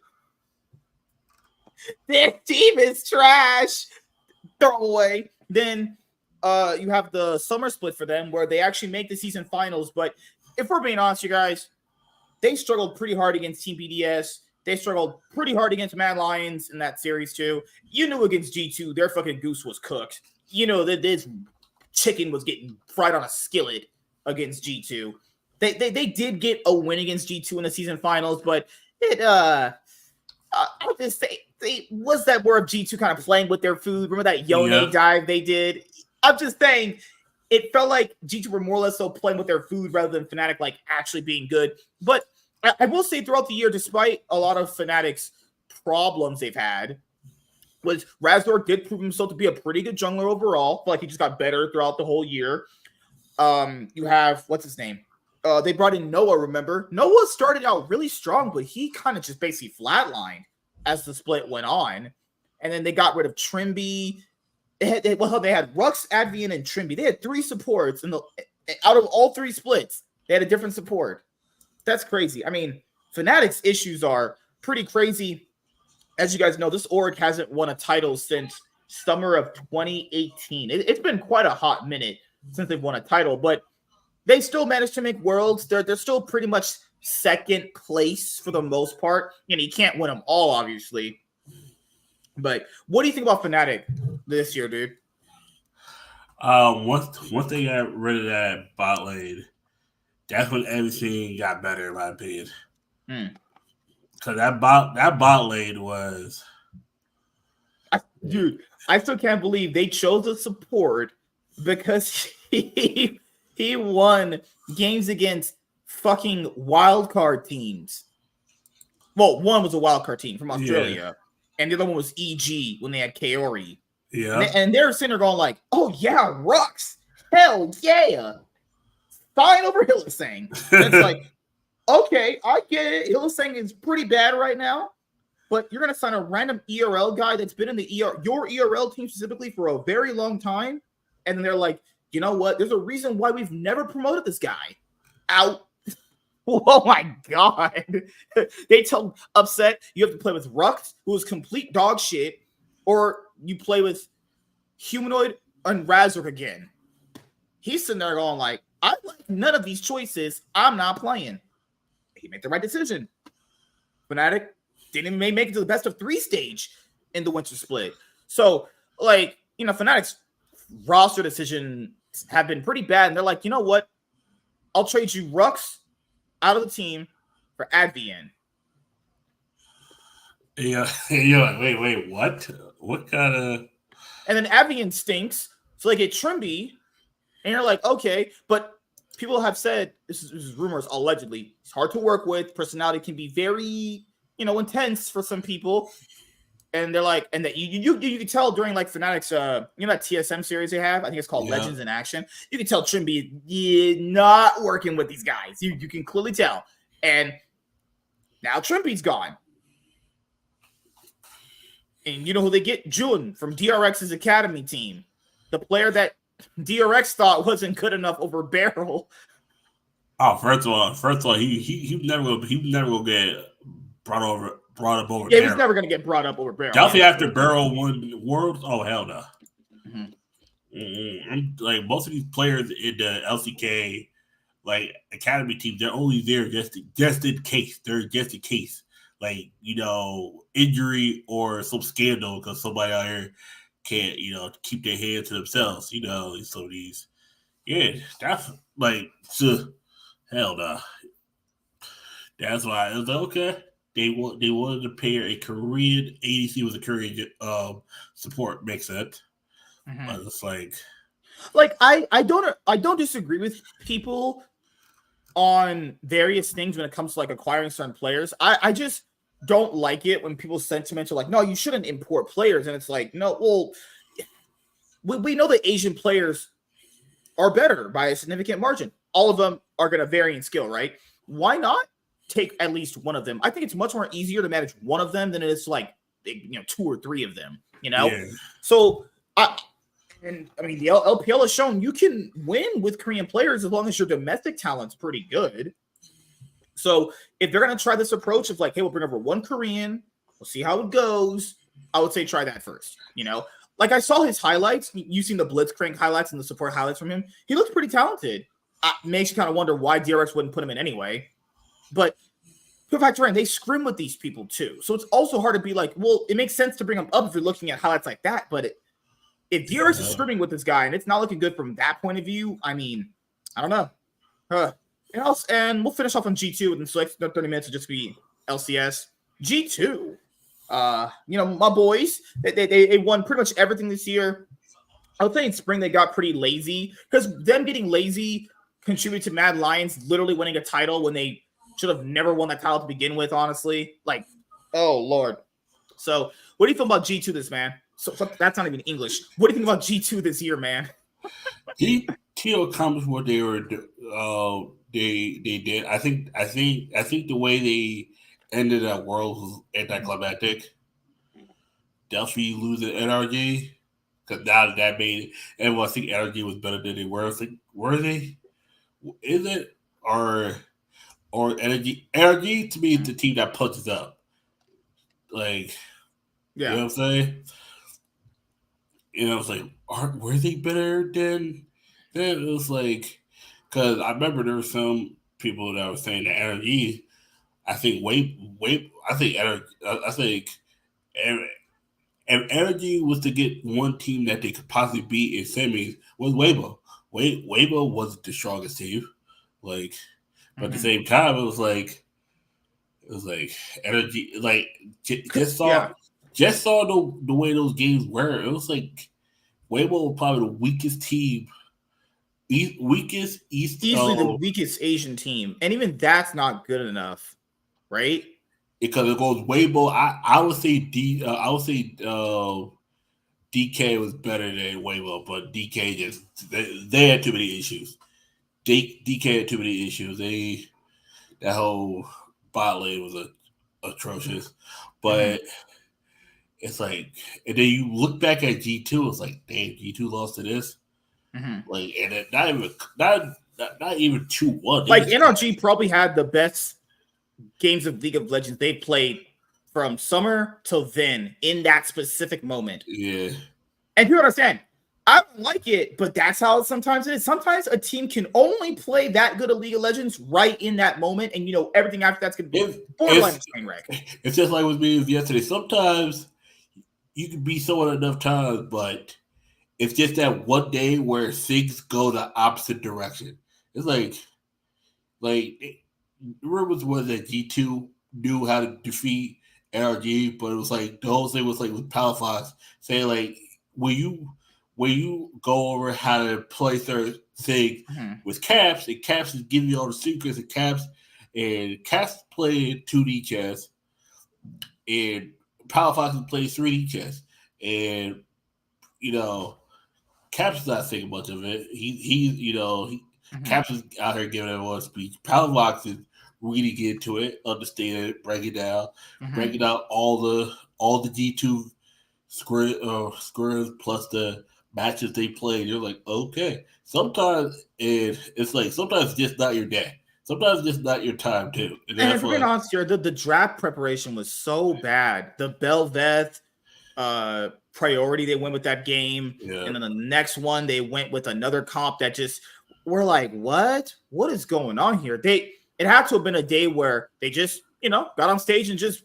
This team is trash. Throw away. Then you have the summer split for them where they actually make the season finals. But if we're being honest, you guys, they struggled pretty hard against Team BDS. They struggled pretty hard against Mad Lions in that series too. You knew against G2, their fucking goose was cooked. That this chicken was getting fried on a skillet against G2. They did get a win against G2 in the season finals, but it I'll just say was that word of G2 kind of playing with their food. Remember that Yone dive they did? I'm just saying it felt like G2 were more or less so playing with their food rather than Fnatic like actually being good. But I will say throughout the year, despite a lot of Fnatic's problems they've had, was Razor did prove himself to be a pretty good jungler overall. I feel like he just got better throughout the whole year. You have, what's his name? They brought in Noah, remember? Noah started out really strong, but he kind of just basically flatlined as the split went on. And then they got rid of Trimby. They had Rux, Advian, and Trimby. They had 3 supports. Out of all 3 splits, they had a different support. That's crazy. I mean, Fnatic's issues are pretty crazy. As you guys know, this org hasn't won a title since summer of 2018. It's been quite a hot minute since they've won a title, but they still managed to make worlds. They're still pretty much second place for the most part. You can't win them all, obviously. But what do you think about Fnatic this year, dude? Once they got rid of that bot lane, that's when everything got better, in my opinion. Because that bot lane was, dude. I still can't believe they chose a support because he won games against fucking wildcard teams. Well, one was a wildcard team from Australia, and the other one was EG when they had Kaori. Yeah. And they're sitting there going like, oh yeah, Rux. Hell yeah. Fine over Hylissang. It's like, okay, I get it. Hylissang is pretty bad right now, but you're going to sign a random ERL guy that's been in the your ERL team specifically for a very long time. And then they're like, you know what? There's a reason why we've never promoted this guy. Out. Oh my God. They tell Upset you have to play with Rux, who is complete dog shit, or you play with Humanoid and Razork again. He's sitting there going like, I like none of these choices. I'm not playing. He made the right decision. Fnatic didn't even make it to the best of 3 stage in the winter split. So, like, Fnatic's roster decisions have been pretty bad. And they're like, you know what? I'll trade you Rux out of the team for Advian. Yeah, you're like, wait, what? What kind of... And then Advian stinks. So they get Trimby. And you're like, okay, but people have said, this is rumors, allegedly, it's hard to work with. Personality can be very, intense for some people. And they're like, and that you can tell during like Fnatic's, that TSM series they have, I think it's called Legends in Action. You can tell Trimby not working with these guys. You can clearly tell. And now Trimby's gone. And you know who they get? Jun from DRX's academy team. The player that DRX thought wasn't good enough over Barrel. Oh, first of all, he never will get brought up over. Yeah, Barrel. he's never gonna get brought up over Barrel. Definitely after Barrel won Worlds. Oh hell no. Mm-hmm. Like most of these players in the LCK, like academy teams, they're only there just in case. They're just in case, like injury or some scandal because somebody out here can't keep their hands to themselves. Some of these, that's like hell no. That's why it was like, okay. They wanted to pair a Korean ADC with a Korean support. Makes sense. Mm-hmm. But it's like I don't disagree with people on various things when it comes to like acquiring certain players. I just don't like it when people's sentiments are like, no, you shouldn't import players, and it's like, no, well, we know that Asian players are better by a significant margin. All of them are going to vary in skill, right? Why not take at least one of them? I think it's much more easier to manage one of them than it is to like, two or three of them, Yeah. So the LPL has shown you can win with Korean players as long as your domestic talent's pretty good. So if they're going to try this approach of like, hey, we'll bring over one Korean, we'll see how it goes, I would say try that first, Like I saw his highlights. You've seen the Blitzcrank highlights and the support highlights from him. He looks pretty talented. Makes you kind of wonder why DRX wouldn't put him in anyway. But to factor in, they scrim with these people too. So it's also hard to be like, well, it makes sense to bring him up if you're looking at highlights like that. But if DRX is scrimming with this guy and it's not looking good from that point of view, I mean, I don't know. And we'll finish off on G2 within the next 30 minutes to just be LCS. G2. My boys, they won pretty much everything this year. I would say in spring they got pretty lazy because them getting lazy contributed to Mad Lions literally winning a title when they should have never won that title to begin with, honestly. Like, oh, Lord. So what do you feel about G2 this, man? So that's not even English. What do you think about G2 this year, man? G2 accomplished what they were they did. I think the way they ended that World was anticlimactic. Delphi losing NRG because now that made everyone think NRG was better than they were. It's like, were they? Is it or NRG? NRG to me is the team that punches up. Like, yeah, you know what I'm saying? It's like, were they better than? Then it was like, because I remember there were some people that were saying that NRG. I think if Energy was to get one team that they could possibly beat in semis was Weibo. Weibo wasn't the strongest team. Like, but at the same time, it was like Energy. Like, just saw the way those games were. It was like Weibo was probably the weakest team. Weakest East. Easily the weakest Asian team, and even that's not good enough, right? Because it goes Weibo. I would say DK was better than Weibo, but DK just they had too many issues. DK had too many issues. That whole bot lane was atrocious. But it's like, and then you look back at G2, it's like, damn, G2 lost to this. Like, and it, not even 2-1. Like NRG probably had the best games of League of Legends they played from summer till then in that specific moment. Yeah. And you understand, I don't like it, but that's how sometimes it is. Sometimes a team can only play that good a League of Legends right in that moment, and everything after that's going to be borderline train wreck. It's just like with me yesterday. Sometimes you can be someone enough times, but it's just that one day where things go the opposite direction. It's like the rumors was that G2 knew how to defeat NRG, but it was like the whole thing was like with Palafox saying like, will you go over how to play certain thing with Caps, and Caps is giving you all the secrets, and Caps played 2D chess, and Palafox plays 3D chess, and Caps is not saying much of it. Caps is out here giving everyone a speech. Palafox is really get into it, understand it, break it down all the G2 scrims plus the matches they played. You're like, okay. Sometimes it's like sometimes it's just not your day. Sometimes it's just not your time too. And And that's if we're being what. honest here, the draft preparation was so bad. The Belveth priority they went with that game, Yeah. and then the next one they went with another comp that just we're like, what is going on here? It had to have been a day where they just got on stage and just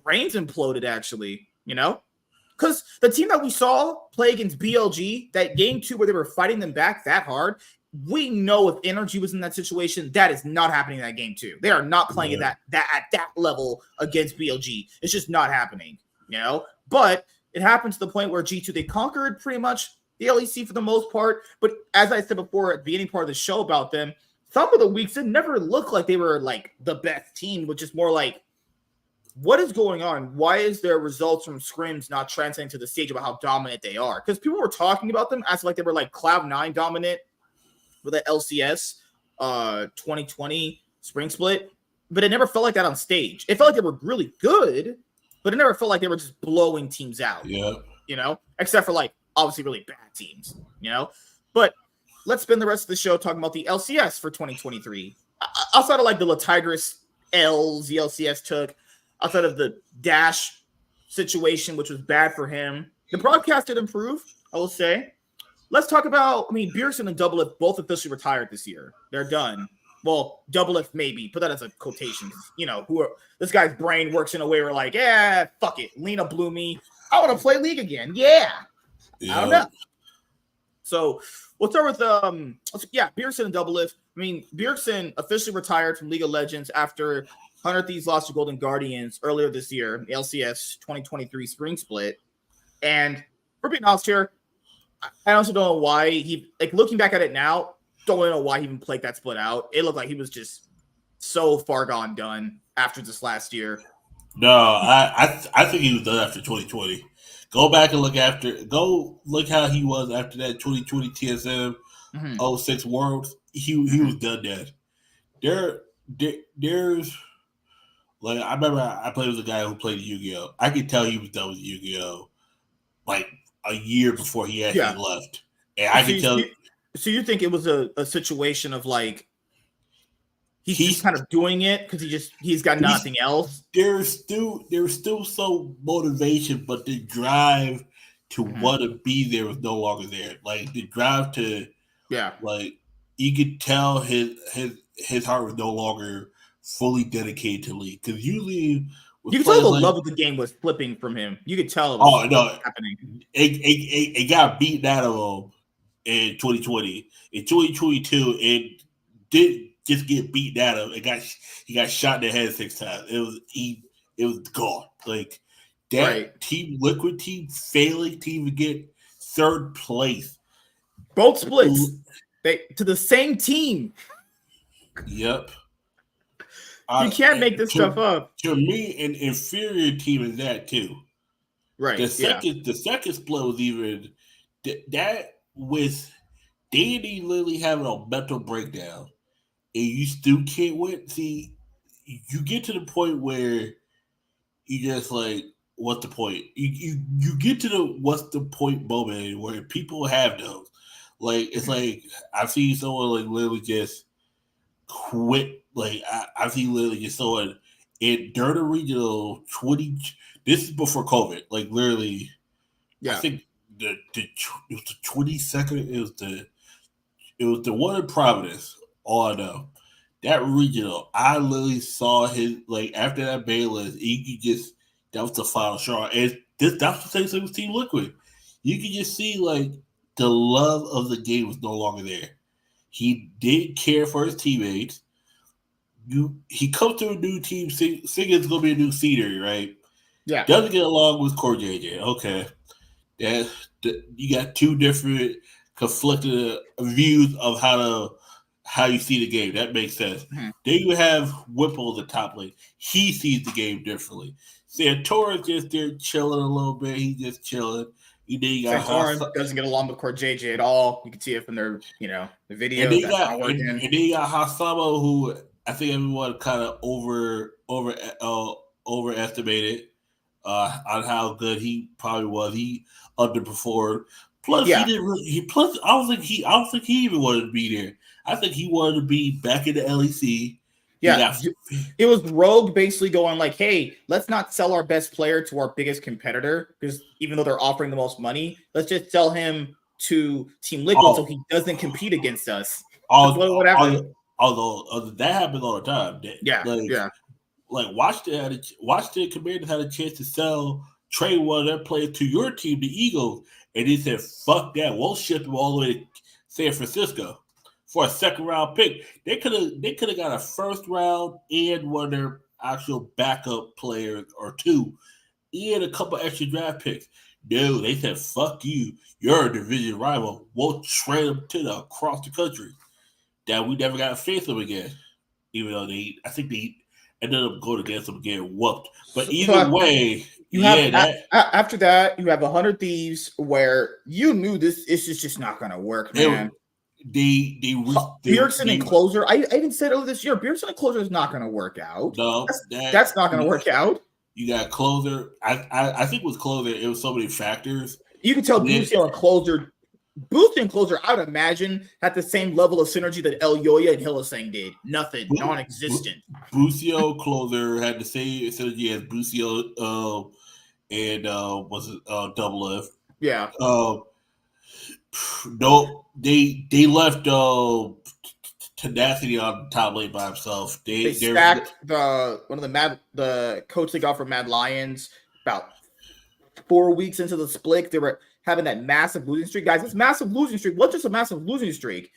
brains imploded, actually, because the team that we saw play against BLG, that game 2 where they were fighting them back that hard, we know if energy was in that situation, that is not happening in that game 2. They are not playing at that level against BLG. It's just not happening, But it happened to the point where G2, they conquered pretty much the LEC for the most part. But as I said before at the beginning part of the show about them, some of the weeks it never looked like they were like the best team, which is more like, what is going on? Why is their results from scrims not translating to the stage about how dominant they are? Because people were talking about them as like they were like Cloud9 dominant with the LCS 2020 spring split, but it never felt like that on stage. It felt like they were really good, but it never felt like they were just blowing teams out. Yeah. Except for like obviously really bad teams, But let's spend the rest of the show talking about the LCS for 2023. Outside of like the Tigris L's the LCS took, outside of the Dash situation, which was bad for him, the broadcast did improve, I will say. Let's talk about, Beerson and Doublelift both officially retired this year. They're done. Well, Doublelift maybe. Put that as a quotation. This guy's brain works in a way where like, yeah, fuck it. Lena blew me. I want to play League again. Yeah. I don't know. So we'll start with Beerson and Doublelift. Beerson officially retired from League of Legends after 100 Thieves lost to Golden Guardians earlier this year, the LCS 2023 spring split. And for being honest here, I also don't know why looking back at it now, don't really know why he even played that split out. It looked like he was just so far gone done after this last year. No, I think he was done after 2020. Go back and look how he was after that 2020 TSM 06 Worlds. He was done dead. There's like I remember I played with a guy who played Yu-Gi-Oh! I could tell he was done with Yu-Gi-Oh! Like a year before he actually left. And I can tell. So you think it was a situation of like he's just kind of doing it because he's got nothing else? There's still some motivation, but the drive to want to be there was no longer there. Like the drive to like you could tell his heart was no longer fully dedicated to League. Because usually you could tell the love of the game was flipping from him. You could tell it was happening. It got beaten out of him in 2020. In 2022, it did just get beaten out of him. He got shot in the head 6 times. It was gone. Like that team, Liquid team, failing team to get 3rd place. Both splits. To the same team. Yep. You can't make this stuff up. To me, an inferior team is that too. Right. The second split was even that with Danny literally having a mental breakdown, and you still can't win. See, you get to the point where you just like, what's the point? You get to the what's the point moment where people have those. Like it's like I've seen someone like literally just quit. Like I've seen literally just someone during the regional 20. This is before COVID. Like literally, I think it was the 22nd. It was the one in Providence. All I know. That regional, I literally saw his like after that Bayless, that was the final straw. And that's the same thing with Team Liquid. You could just see like the love of the game was no longer there. He didn't care for his teammates. He comes to a new team, thinking it's gonna be a new scenery, right? Yeah. Doesn't get along with Core JJ. Okay. You got 2 different conflicted views of how you see the game. That makes sense. Mm-hmm. Then you have Whipple at the top lane. He sees the game differently. Santora's just there chilling a little bit. He's just chilling. Santorin doesn't get along with Core JJ at all. You can see it from their, the video. And then you got Hasamo, who I think everyone kind of overestimated. on how good he probably was. He underperformed. Plus, he Yeah, didn't really. Plus, I don't think he even wanted to be there. I think he wanted to be back in the LEC. He yeah. got It was Rogue basically going like, "Hey, let's not sell our best player to our biggest competitor because even though they're offering the most money, let's just sell him to Team Liquid so all, he doesn't compete against us." That's what all, happened. although that happens all the time. Yeah, Like yeah. Washington Commanders had a chance to sell trade one of their players to your team, the Eagles, and they said, "Fuck that! We'll ship him all the way to San Francisco for a second round pick." They could have got a first round and one of their actual backup players or two, and a couple extra draft picks. No, they said, "Fuck you! You're a division rival. We'll trade them to across the country." That we never got to face them again. Even though I think they ended up going against them getting whooped. But either So way, you have yeah, that after that you have 100 Thieves where you knew this is just not gonna work, man. it, Pearson and Closer. I even said earlier this year, Pearson and Closer is not gonna work out. no That's not gonna work out. you got Closer. I think with Closer it was so many factors. You can tell Then, Busio and Closer, I would imagine, had the same level of synergy that El Yoya and Hillisang did. Nothing, non-existent. Busio Closer had the same synergy as Busio and was it Double F. Yeah. No, they left Tenacity on the top lane by himself. They stacked the coach they got from Mad Lions about 4 weeks into the split. They were having that massive losing streak. Guys, this massive losing streak wasn't just a massive losing streak.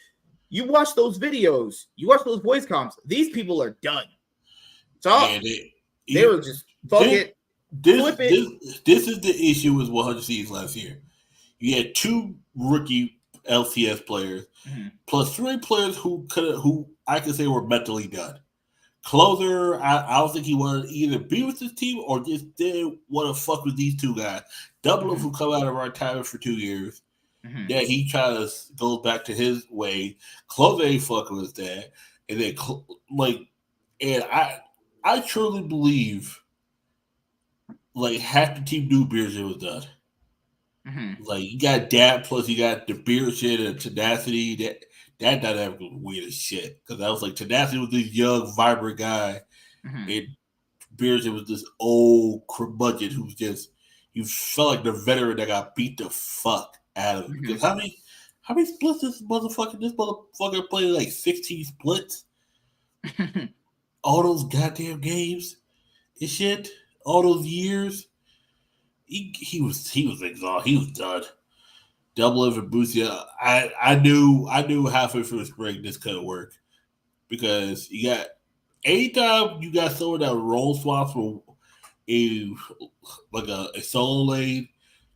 You watch those videos, you watch those voice comms, these people are done. So they were just fuck it. Flip it. This is the issue with 100 Thieves last year. You had two rookie LCS players, plus three players who I could say were mentally done. Closer, I don't think he wanted to either be with this team or just didn't want to fuck with these two guys. Double who come out of retirement for 2 years. Yeah, he tries to go back to his way. Closer ain't fucking with that. And then and I truly believe like half the team knew Beershit was done. Like you got that, plus you got the Beershit and Tenacity. That dynamic was weird as shit. Because I was like, Tenacity was this young, vibrant guy, and Beershit was this old curmudgeon who was just you felt like the veteran that got beat the fuck out of him. Because how many splits this motherfucker played? Like 16 splits. All those goddamn games and shit. All those years. He was exhausted. He was done. Double F and Busio. I knew halfway through the spring this couldn't work because you got anytime you got someone that role swaps from a solo lane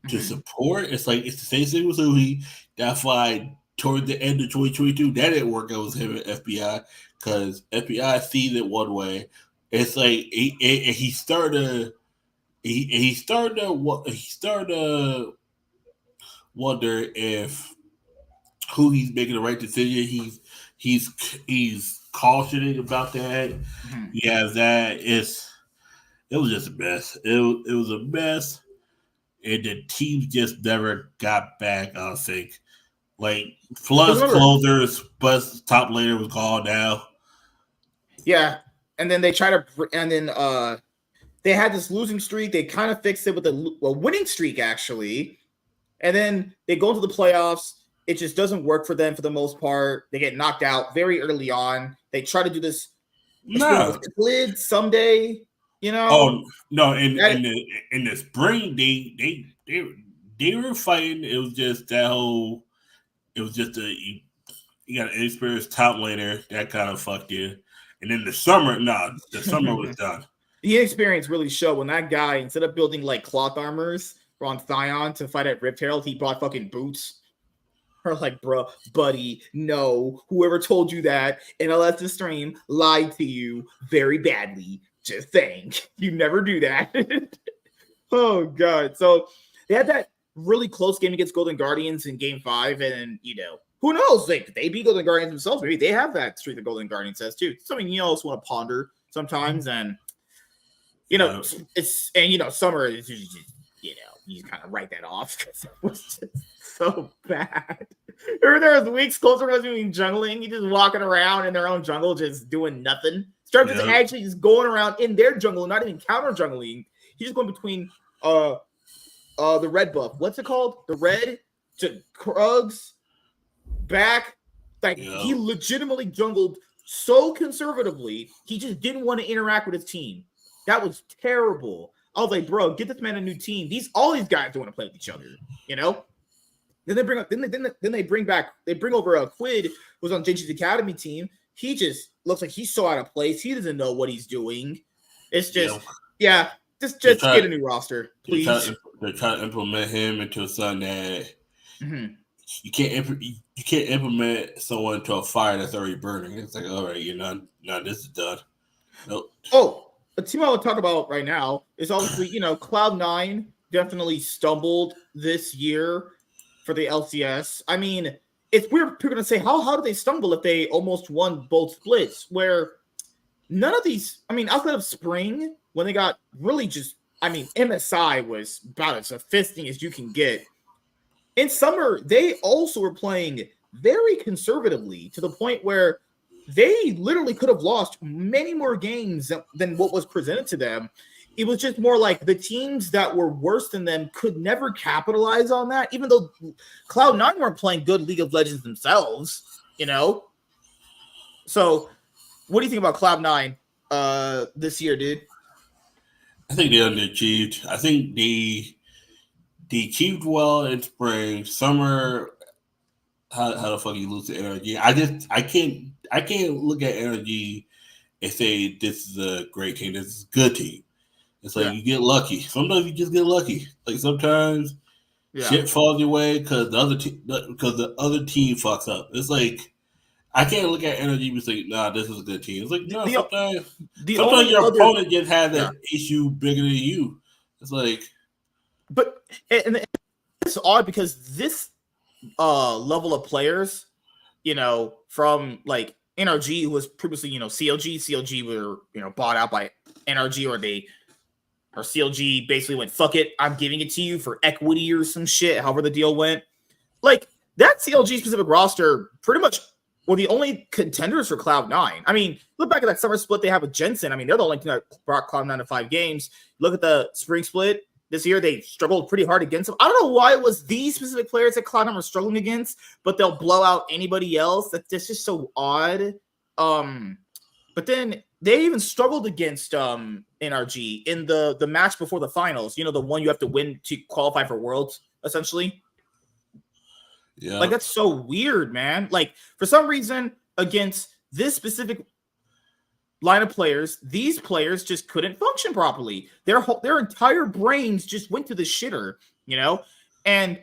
to support, it's like it's the same thing with Uhi. That's why toward the end of 2022 that didn't work out with him at FBI because FBI sees it one way. It's like he started to wonder if who he's making the right decision. He's cautioning about that. Yeah, it was just a mess. It was a mess, and the team just never got back. I think like plus Closer's bus top laner was gone now. Yeah, and then they they had this losing streak. They kind of fixed it with a winning streak, actually. And then they go into the playoffs. It just doesn't work for them for the most part. They get knocked out very early on. They try to do this Clid someday, you know. Oh no! In the spring, they were fighting. It was just that whole. It was just you got an inexperienced top laner that kind of fucked you. And then the summer was done. The inexperience really showed when that guy, instead of building like cloth armors on Thion to fight at Rift Herald, he brought fucking boots. Or like, bro, buddy, no. Whoever told you that in a lesson stream lied to you very badly. Just saying. You never do that. Oh, God. So they had that really close game against Golden Guardians in Game 5. And, who knows? Like, they beat Golden Guardians themselves. Maybe they have that streak that Golden Guardians has, too. Something you also want to ponder sometimes. And You know, it's and you know, summer is just, you know, you kind of write that off because it was just so bad. Remember there was weeks closer was doing jungling, you just walking around in their own jungle, just doing nothing. Started just actually just going around in their jungle, not even counter jungling. He's just going between the red buff. What's it called? The red to Krugs back. Like he legitimately jungled so conservatively, he just didn't want to interact with his team. That was terrible. I was like, bro, get this man a new team. All these guys don't want to play with each other, you know. Then they bring up, then they bring over a Quid who's on JG's Academy team. He just looks like he's so out of place. He doesn't know what he's doing. It's just, just get a new roster, please. They're trying to implement him into something that you can't implement someone into a fire that's already burning. It's like, all right, this is done. Nope. Oh, the team I would talk about right now is obviously, Cloud9 definitely stumbled this year for the LCS. I mean, it's weird. People are going to say, how did they stumble if they almost won both splits? Where none of these, I mean, outside of Spring, when they got really just, I mean, MSI was about as fisting as you can get. In summer, they also were playing very conservatively to the point where they literally could have lost many more games than what was presented to them. It was just more like the teams that were worse than them could never capitalize on that, even though Cloud9 weren't playing good League of Legends themselves, So, what do you think about Cloud9 this year, dude? I think they underachieved. I think they achieved well in spring. Summer, how the fuck you lose the energy? I can't look at energy and say this is a great team. This is a good team. It's like you get lucky. Sometimes you just get lucky. Like sometimes shit falls your way because the other team fucks up. It's like I can't look at energy and say, nah, this is a good team. It's like no, sometimes your opponent just has that issue bigger than you. It's like, but and it's odd because this level of players, from like NRG, who was previously CLG were bought out by NRG, or CLG basically went, fuck it, I'm giving it to you for equity or some shit, however the deal went. Like, that CLG specific roster pretty much were the only contenders for Cloud9. I mean, look back at that summer split they have with Jensen. I mean, they're the only team that brought Cloud9 to 5 games. Look at the spring split. This year, they struggled pretty hard against them. I don't know why it was these specific players that Cloud9 were struggling against, but they'll blow out anybody else. That's just so odd. But then they even struggled against NRG in the match before the finals. The one you have to win to qualify for Worlds, essentially. Yeah. Like, that's so weird, man. Like, for some reason, against this specific line of players, these players just couldn't function properly. Their entire brains just went to the shitter, And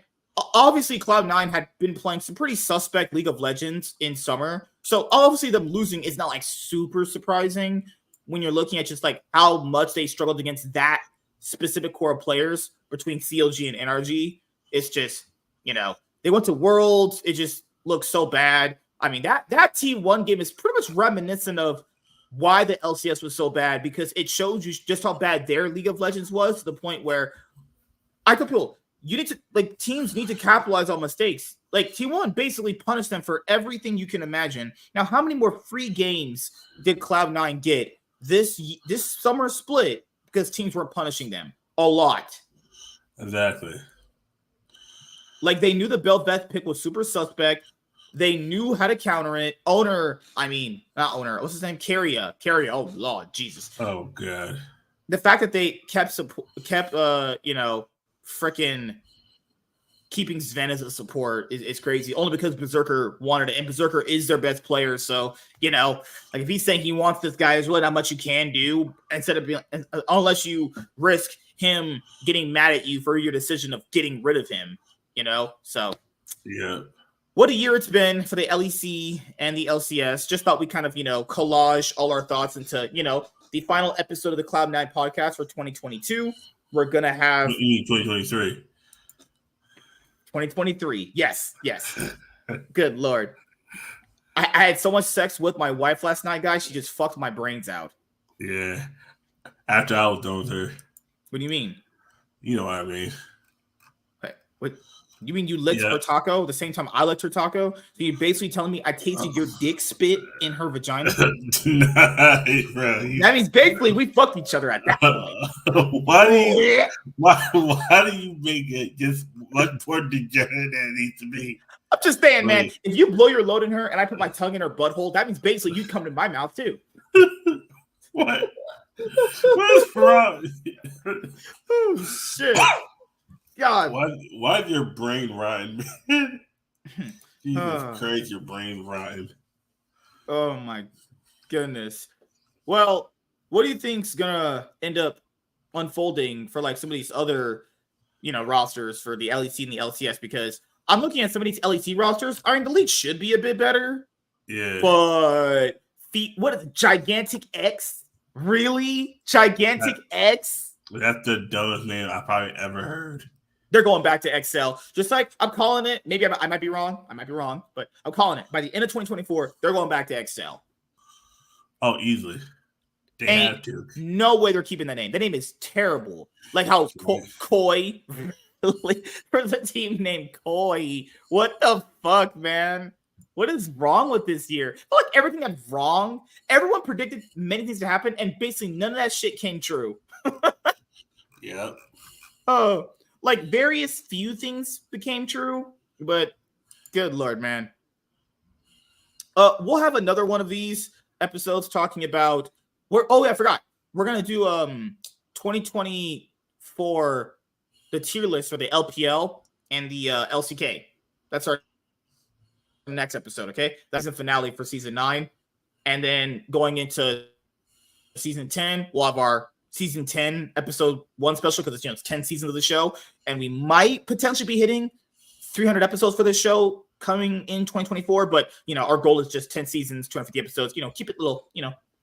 obviously, Cloud9 had been playing some pretty suspect League of Legends in summer. So obviously, them losing is not like super surprising when you're looking at just like how much they struggled against that specific core of players between CLG and NRG. It's just, they went to Worlds. It just looks so bad. I mean, that T1 game is pretty much reminiscent of why the LCS was so bad, because it shows you just how bad their League of Legends was, to the point where I could feel teams need to capitalize on mistakes. Like, T1 basically punished them for everything you can imagine. Now, how many more free games did Cloud9 get this summer split because teams weren't punishing them? A lot. Exactly. Like, they knew the Belveth pick was super suspect. They knew how to counter it. Not owner. What's his name? Carrier. Oh, Lord, Jesus. Oh, God. The fact that they kept freaking keeping Sven as a support is crazy. Only because Berserker wanted it, and Berserker is their best player. So, like, if he's saying he wants this guy, there's really not much you can do unless you risk him getting mad at you for your decision of getting rid of him. So yeah. What a year it's been for the LEC and the LCS. Just thought we kind of, collage all our thoughts into, the final episode of the Cloud9 podcast for 2022. We're going to have 2023. 2023. Yes. Good Lord. I had so much sex with my wife last night, guys. She just fucked my brains out. Yeah. After I was done with her. What do you mean? You know what I mean. What? You mean you licked Yeah. her taco the same time I licked her taco? So you're basically telling me I tasted your dick spit in her vagina? Nah, bro, That means basically we fucked each other at that point. why do you make it just much more degenerate than it needs to be? I'm just saying, man, Like, if you blow your load in her and I put my tongue in her butthole, that means basically you'd come to my mouth too. what? What's wrong? Oh shit. God. Why's your brain rotten, man? Jesus Christ, your brain rotten. Oh my goodness. Well, what do you think's gonna end up unfolding for like some of these other, rosters for the LEC and the LCS? Because I'm looking at some of these LEC rosters. I mean, the league should be a bit better. Yeah. But what is it? Gigantic X? Really? Gigantic X? That's the dumbest name I probably ever heard. They're going back to XL. Just like I'm calling it. Maybe I might be wrong. But I'm calling it. By the end of 2024, they're going back to XL. Oh, easily. They have to. No way they're keeping that name. The name is terrible. Like how Koi for the team named Koi. What the fuck, man? What is wrong with this year? I feel like everything that's wrong. Everyone predicted many things to happen, and basically none of that shit came true. Yep. Oh, like various few things became true, but good Lord, man. We'll have another one of these episodes talking about I forgot. We're gonna do 2024 the tier list for the LPL and the LCK. That's our next episode, okay? That's the finale for season 9. And then going into season 10, we'll have our season 10 episode 1 special because it's 10 seasons of the show, and we might potentially be hitting 300 episodes for this show coming in 2024. But our goal is just 10 seasons, 250 episodes. Keep it little,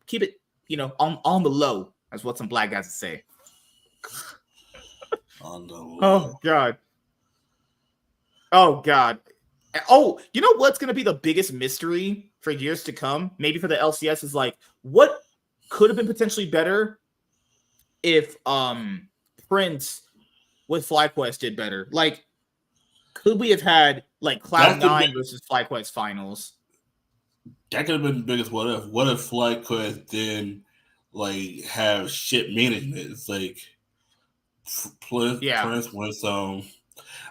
keep it on the low, as what some black guys say. On the low. Oh god. Oh, you know what's going to be the biggest mystery for years to come? Maybe for the LCS is like, what could have been potentially better if Prince with FlyQuest did better? Like, could we have had like Cloud9 versus FlyQuest finals? That could have been the biggest what if. What if FlyQuest didn't like have shit management? It's like Prince went some.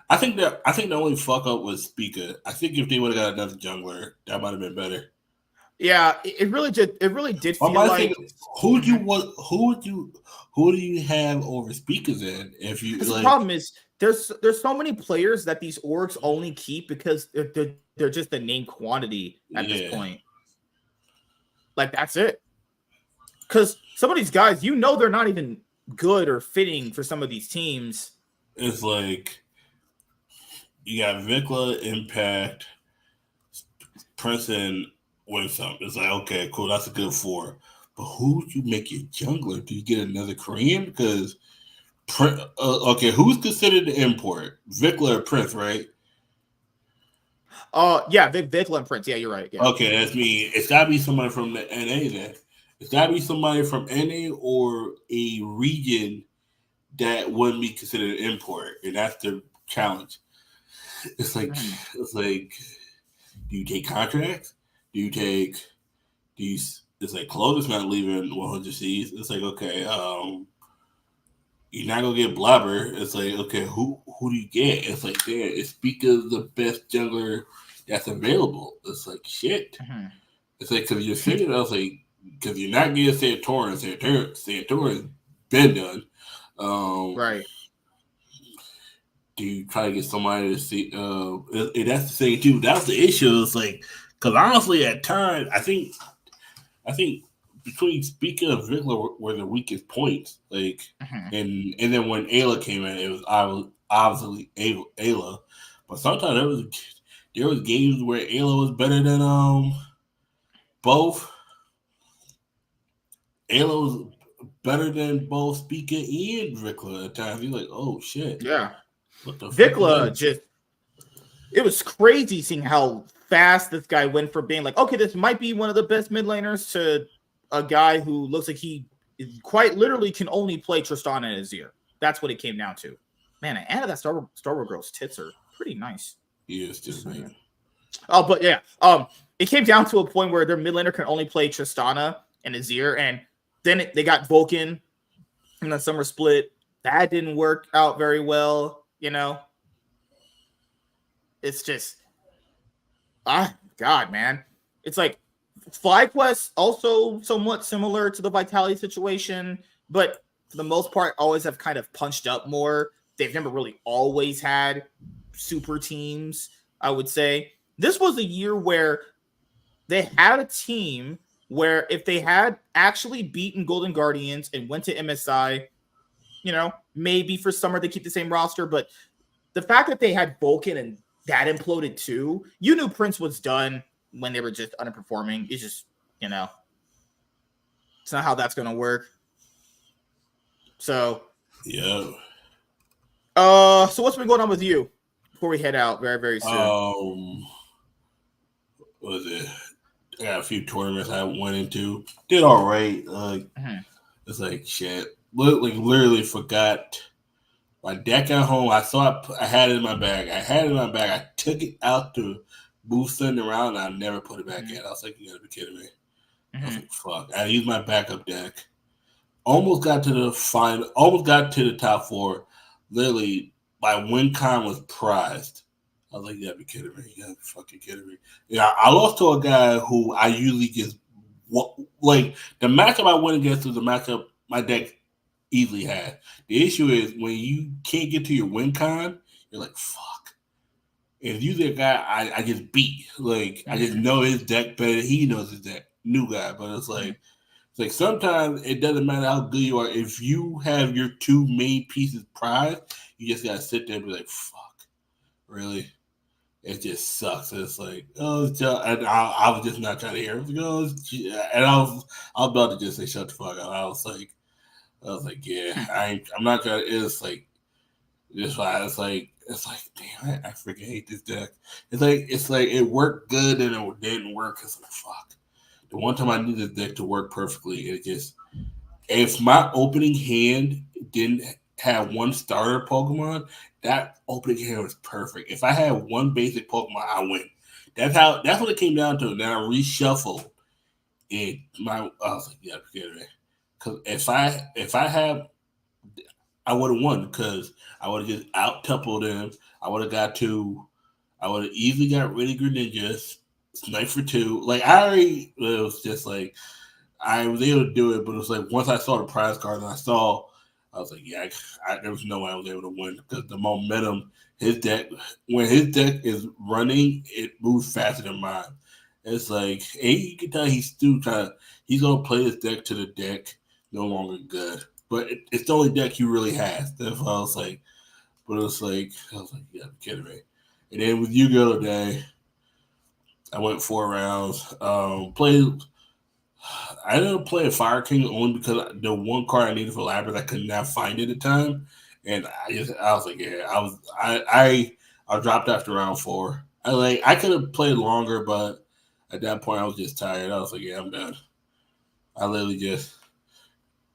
I think the only fuck up was Speaker. I think if they would have got another jungler, that might have been better. Yeah, it really did. It really did feel like who do you have over Speakers in? If you the problem is there's so many players that these orgs only keep because they're just the name quantity at this point. Like that's it. Because some of these guys, they're not even good or fitting for some of these teams. It's like you got Vikla, Impact, Prince, and Winsome. It's like, okay, cool, that's a good 4. But who do you make your jungler? Do you get another Korean? Because, okay, who's considered the import? Vikla or Prince, right? Yeah, Vikla and Prince. Yeah, you're right. Yeah. Okay, that's me. It's got to be somebody from the NA then. It's got to be somebody from NA or a region that wouldn't be considered an import, and that's the challenge. It's like, do you take contracts? It's like Clovis not leaving 100 Cs. It's like, okay, you're not gonna get Blabber. It's like, okay, who do you get? It's like, damn, is Speaker the best jungler that's available? It's like, shit. Mm-hmm. It's like, because you're thinking, I was like, because you're not getting Santorin been done. Right. Do you try to get somebody to see? That's the thing too. That's the issue. It's like, because honestly, at times, I think between Speaker and Vikla were the weakest points. Like, and then when Ayla came in, it was obviously Ayla. But sometimes there was games where Ayla was better than both. Ayla was better than both Speaker and Vikla at times. You're like, oh shit. Yeah. Vikla it was crazy seeing how fast this guy went from being like, okay, this might be one of the best mid laners to a guy who looks like he quite literally can only play Tristana and Azir. That's what it came down to. Man, and Anna, that Star Wars girl's tits are pretty nice. Yeah, it's just like. Oh, but yeah, it came down to a point where their mid laner can only play Tristana and Azir, and then they got Vulcan in the summer split. That didn't work out very well, you know. It's just, God, man. It's like FlyQuest also somewhat similar to the Vitality situation, but for the most part, always have kind of punched up more. They've never really always had super teams, I would say. This was a year where they had a team where if they had actually beaten Golden Guardians and went to MSI, maybe for summer they keep the same roster, but the fact that they had Vulcan and that imploded too, you knew Prince was done when they were just underperforming. It's just, it's not how that's going to work. So, yeah. So what's been going on with you before we head out very, very soon? What was it? I got a few tournaments I went into. Did all right. It's like shit. Literally forgot my deck at home. I thought I had it in my bag. I took it out to move something around, and I never put it back in. I was like, you gotta be kidding me. I was like, fuck. I used my backup deck. Almost got to the final. Almost got to the top 4. Literally, my win con was prized. I was like, you gotta be kidding me. You gotta be fucking kidding me. Yeah, I lost to a guy who I usually just like the matchup I went against was the matchup my deck easily had. The issue is when you can't get to your win con, you're like, fuck. And if usually a guy I just beat. Like I just know his deck better. He knows his deck. New guy, but it's like sometimes it doesn't matter how good you are. If you have your 2 main pieces prized, you just gotta sit there and be like, fuck. Really? It just sucks. It's like, oh, and I was just not trying to hear it. And I was about to just say, shut the fuck up. I was like, yeah, I'm not trying to. It's like, just why it's like, damn, I freaking hate this deck. It's like it worked good and it didn't work. It's like, fuck. The one time I needed this deck to work perfectly, it just, if my opening hand didn't have one starter Pokemon, that opening hand was perfect. If I had one basic Pokemon, I win. That's what it came down to. Then I reshuffled it. I was like, yeah, forget it. Because if I had, I would have won because I would have just out templed them. I would have easily got rid of Greninjas, snipe for 2. Like it was just like I was able to do it, but it was like once I saw the prize card and I was like, yeah, there was no way I was able to win because the momentum, when his deck is running, it moves faster than mine. It's like, and you can tell he's still he's going to play his deck to the deck no longer good. But it's the only deck he really has. That's why I was like, yeah, I'm kidding me. And then with Yu-Gi-Oh! Today, I went 4 rounds. I ended up playing Fire King only because the one card I needed for Labyrinth I could not find at the time, and I was like, yeah, I dropped after round 4. I could have played longer, but at that point I was just tired. I was like, yeah, I'm done. I literally just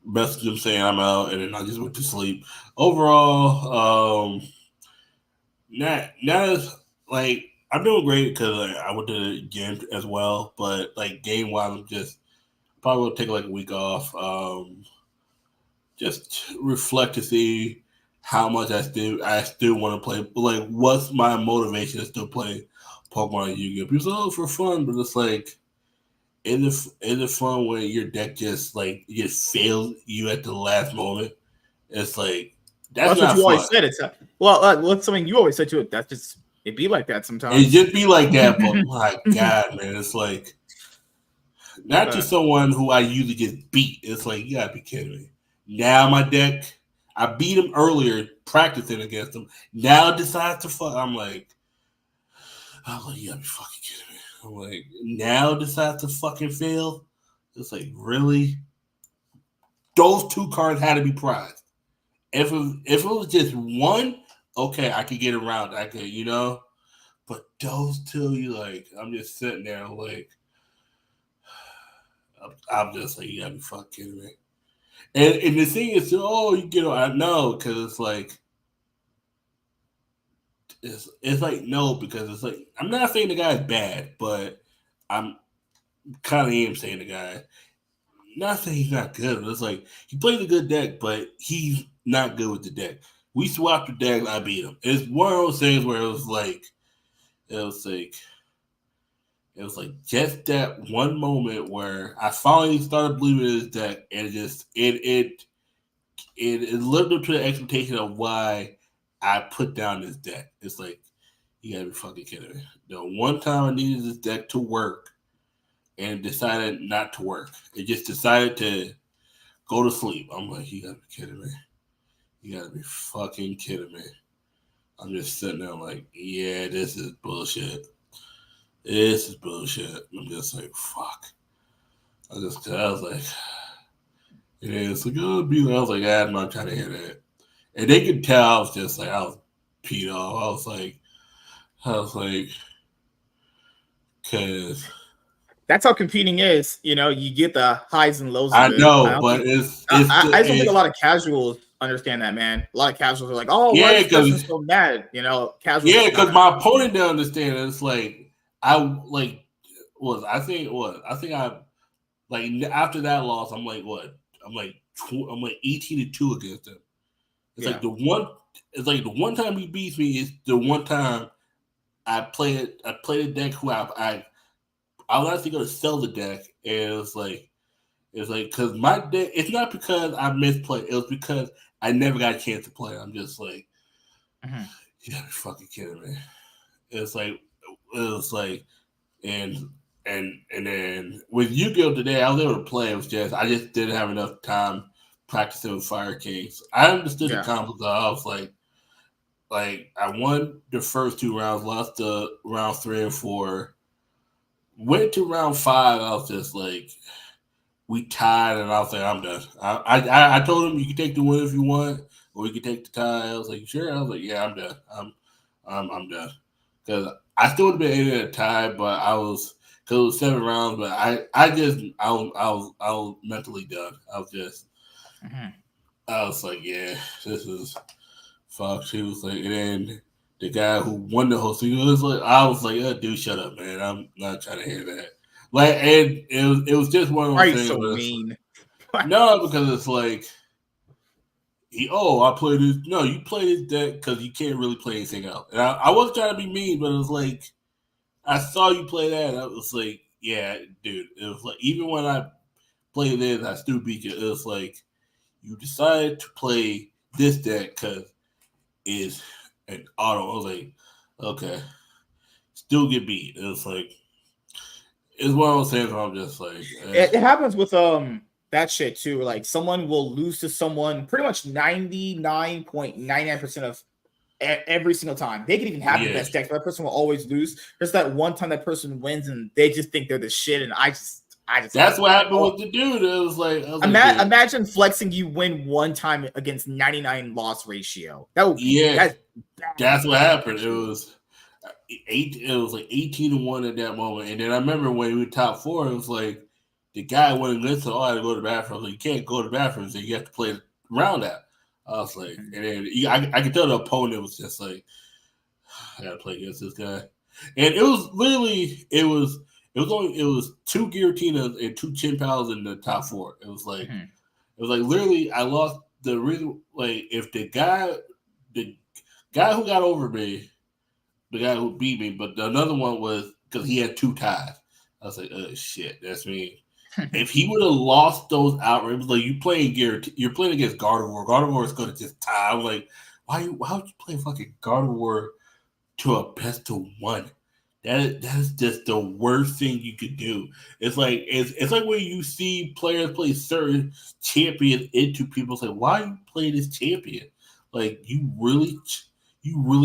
messaged him saying I'm out, and then I just went to sleep. Overall, not as like I'm doing great because I went to the gym as well, but like game wise, I'm just probably will take like a week off. Just reflect to see how much I still want to play. Like, what's my motivation to still play Pokemon and Yu-Gi-Oh? People say, oh, for fun, but it's like, is it fun when your deck just fails you at the last moment? It's like that's what not you fun. always said. It's what's something you always said to it. That's just it be like that sometimes. It just be like that, but my God, man, it's like not just someone who I usually get beat. It's like, you gotta be kidding me. Now my deck, I beat him earlier practicing against him. Now decides to fuck. I'm like, you gotta be fucking kidding me. I'm like, now decides to fucking fail. It's like, really? Those 2 cards had to be prized. If it was just one, okay, I could get around. I could, But those 2, I'm just sitting there, I'm just like, you gotta be fucking kidding me. And the thing is, I know because it's like no, because it's like I'm not saying the guy's bad, but I'm kind of am saying the guy. Not saying he's not good, but it's like he plays a good deck, but he's not good with the deck. We swapped the deck, and I beat him. It's one of those things where it was like it was like just that one moment where I finally started believing in his deck, and it lived up to the expectation of why I put down this deck. It's like you gotta be fucking kidding me. The one time I needed this deck to work, and decided not to work. It just decided to go to sleep. I'm like, you gotta be kidding me. You gotta be fucking kidding me. I'm just sitting there like, yeah, this is bullshit. This is bullshit. I'm just like, fuck. I was like, yeah, it's like, oh, I was like, I'm not trying to hear that. And they could tell I was just like, I was peed off. I was like, cause That's how competing is. You know, you get the highs and lows I of it. I know, don't but think I just don't think a it's lot of casuals understand that, man. A lot of casuals are like, "Oh, why yeah, is this person because so mad?" You know, casuals yeah, just because not my understand. opponent didn't understand it. It's like I like was I think I like after that loss I'm like what I'm like 18-2 against him. It's Yeah. like the one time he beats me is the one time I played a deck who I was actually gonna sell the deck, and it's like because my deck, it's not because I misplayed, it was because I never got a chance to play. I'm just like, Mhm. you gotta be fucking kidding me. It's like it was like and and then with Yu-Gi-Oh today, I was able to play. It was just I just didn't have enough time practicing with Fire Kings. I understood the Yeah. concept. I was like I won the first two rounds, lost the round 3 and 4, went to round 5. I was just like, we tied, and I was like, I'm done. I told him you can take the win if you want, or you can take the tie. I was like, sure. I was like, yeah, I'm done. I'm done because I still would have been in a tie, but I was because it was 7 rounds. But I was mentally done. Mhm. I was like, yeah, this is fuck. She was like, and then the guy who won the whole thing was like, I was like, dude, shut up, man. I'm not trying to hear that. Like, and it was just one of Why are those you things so where it's mean? no, because it's like, I played this. No, you play this deck because you can't really play anything else. And I wasn't trying to be mean, but it was like, I saw you play that. And I was like, yeah, dude. It was like, even when I played this, I still beat you. It was like, you decided to play this deck because it's an auto. I was like, okay, still get beat. It was like, it's one of those things where I'm just like, It happens with that shit too. Like someone will lose to someone pretty much 99.99% of every single time. They could even have the yeah. best deck, but that person will always lose. There's that one time that person wins and they just think they're the shit, and I just don't That's know, what man. happened Oh, with the dude. It was like, I was like, dude, imagine flexing you win one time against 99 loss ratio. That would be yeah, that's bad that's what fucking happened. It energy. was it was like 18-1 at that moment. And then I remember when we were top 4, it was like the guy went and said, "Oh, I had to go to the bathroom." Like, you can't go to the bathroom, so you have to play the round out. I was like, Mhm. and then I could tell the opponent was just like, I gotta play against this guy. And it was literally it was 2 Girautinas and 2 Chin Pals in the top 4. Mhm. It was like literally I lost the reason like if the guy who got over me, the guy who beat me, but the another one was because he had 2 ties. I was like, oh shit, that's me. If he would have lost those outright, it was like you're playing against Gardevoir. Gardevoir is gonna just tie. I was like, why would you play fucking Gardevoir to a best of 1? That is just the worst thing you could do. It's like when you see players play certain champions into people. It's like, why you play this champion? Like you really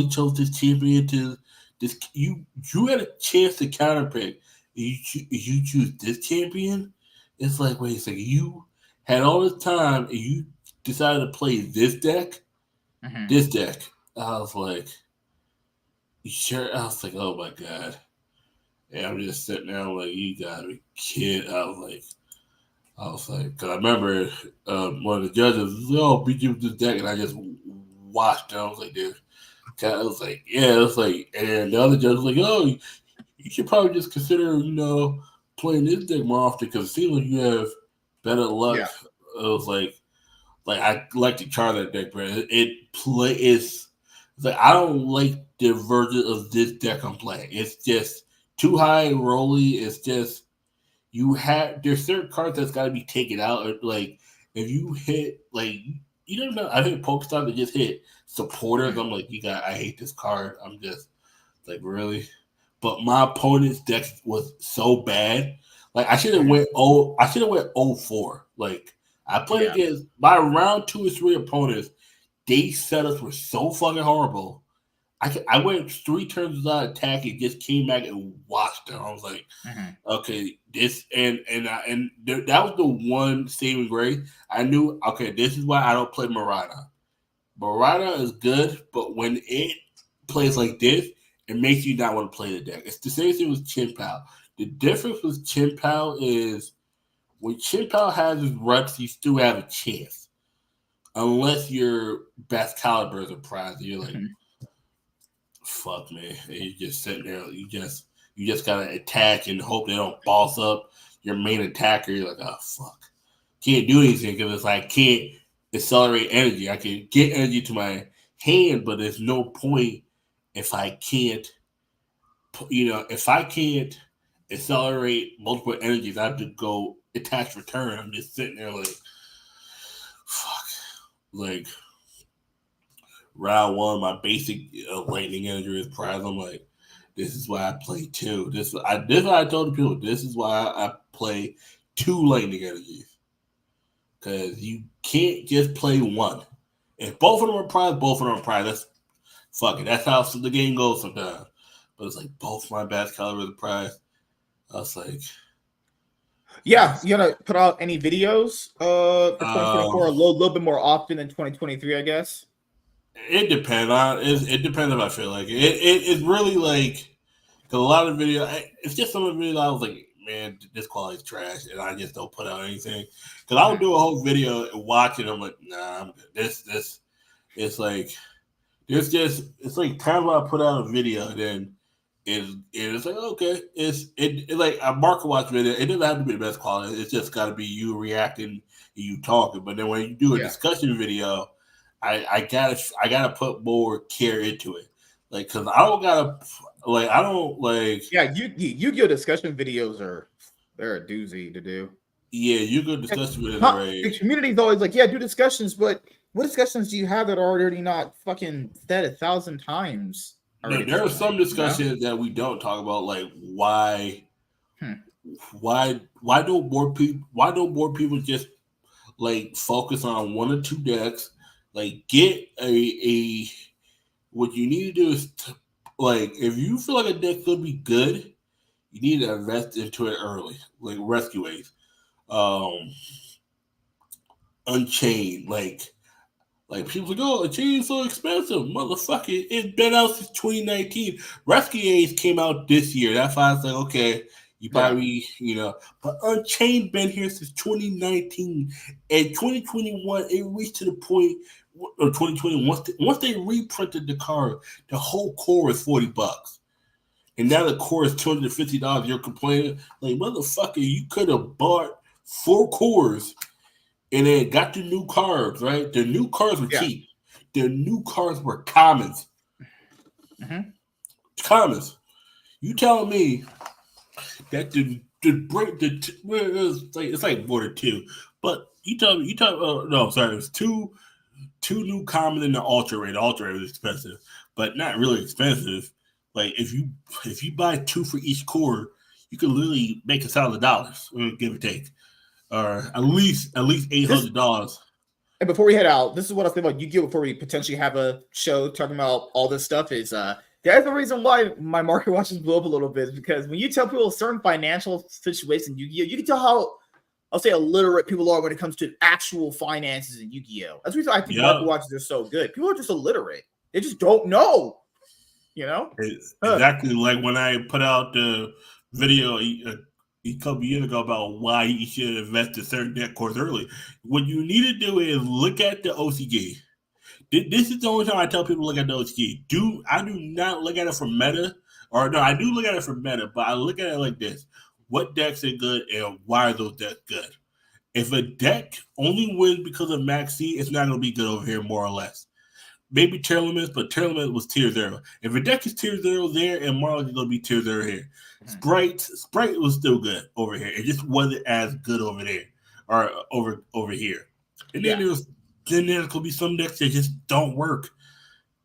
chose this champion to this. You had a chance to counterpick. You choose this champion. It's like, wait a second, you had all this time and you decided to play this deck. Mhm. This deck. I was like, sure. I was like, oh my god. And I'm just sitting there like, you gotta be kidding. I was like, I was like, because I remember one of the judges was like, "Oh, beat you with this deck," and I just watched it. I was like, "Dude," I was like, "Yeah," it's like, and then the other judge was like, "Oh, you should probably just consider, playing this deck more often because it seems like you have better luck." Yeah. It was like I like to try that deck, but it's like I don't like the version of this deck I'm playing. It's just too high and rolly. It's just there's certain cards that's got to be taken out. Like if you hit you don't know. I think Pokestop that just hit supporters. I'm like, I hate this card. I'm just like, really. But my opponent's deck was so bad. Like I should have went 0-4. Like I played Yeah. against my round 2 or 3 opponents. They setups were so fucking horrible. I went 3 turns without attacking, just came back and watched them. I was like, okay, this that was the one saving grace. I knew, okay, this is why I don't play Marana. Marana is good, but when it plays like this, it makes you not want to play the deck. It's the same thing with Chin Pao. The difference with Chin Pao is when Chin Pao has his reps, you still have a chance. Unless your best caliber is a prize. You're like, fuck man. And you just sitting there, you just gotta attack and hope they don't boss up your main attacker. You're like, oh fuck. Can't do anything because it's like I can't accelerate energy. I can get energy to my hand, but there's no point if I can't, if I can't accelerate multiple energies, I have to go attach return. I'm just sitting there like, fuck. Like, round 1, my basic lightning energy is prize. I'm like, this is why I play 2. This is what I told the people. This is why I play 2 lightning energies. Because you can't just play 1. If both of them are prize, both of them are prize. That's fuck it. That's how the game goes sometimes. But it's like both my best caliber are prize. I was like, Yeah, you gonna put out any videos for 2024 a little bit more often than 2023, I guess. It depends on it depends if I feel like it. It's really like because a lot of video. It's just some of the videos I was like, man, this quality is trash, and I just don't put out anything. Because I would do a whole video and watch it. I'm like, nah, I'm good. This it's like it's like times when I put out a video, then it's like okay, it's like a market watch video. It doesn't have to be the best quality. It's just got to be you reacting and you talking. But then when you do a discussion video, I gotta put more care into it, like because I don't gotta like I don't like Yu-Gi-Oh discussion videos they're a doozy to do. Yeah, you could discuss with it, right? The community's always like, yeah, do discussions, but what discussions do you have that are already not fucking said 1,000 times? There are some discussions that we don't talk about, like why don't more people just like focus on 1 or 2 decks? Like get a what you need to do is like if you feel like a deck could be good, you need to invest into it early, like Rescue Ace, Unchained, like people go, Unchained is so expensive, motherfucker. It's been out since 2019. Rescue Ace came out this year. That's why I was like, okay, you probably but Unchained been here since 2019. And 2021, it reached to the point. Or 2020, once they reprinted the card, the whole core is $40, and now the core is $250. You're complaining like motherfucker, you could have bought 4 cores and then got the new cards, right? The new cards were cheap. The new cards were commons. Commons. You telling me that it's like more than 2, but no, I'm sorry, it was two new common in the ultra rate. The ultra rate was expensive, but not really expensive. Like if you buy 2 for each core, you could literally make $1,000, give or take, or at least $800. And before we head out, this is what I think about Yu-Gi-Oh! Before we potentially have a show talking about all this stuff is there's the reason why my market watches blew up a little bit, is because when you tell people certain financial situations in Yu-Gi-Oh!, you can tell how, I'll say, illiterate people are when it comes to actual finances in Yu-Gi-Oh! That's the reason I think market watches are so good. People are just illiterate. They just don't know. Exactly like when I put out the video a couple years ago about why you should invest in certain deck course early. What you need to do is look at the OCG. This is the only time I tell people to look at the OCG. I do not look at it for meta, or no, I do look at it for meta, but I look at it like this: what decks are good and why are those decks good? If a deck only wins because of Max C, it's not going to be good over here, more or less. Maybe tier limits, but tier limit was tier 0. If a deck is tier 0 there, and more likely going to be tier 0 here. Sprite was still good over here. It just wasn't as good over there or over here. And then there's going to be some decks that just don't work.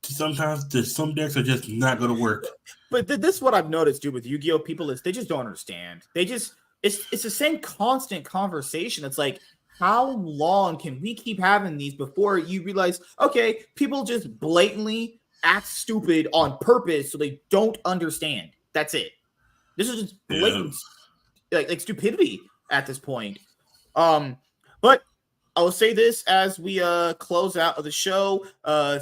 Sometimes some decks are just not going to work. But this is what I've noticed, dude, with Yu-Gi-Oh! People is they just don't understand. It's the same constant conversation. It's like, how long can we keep having these before you realize, okay, people just blatantly act stupid on purpose so they don't understand. That's it. This is just blatant like stupidity at this point. But I will say this as we close out of the show.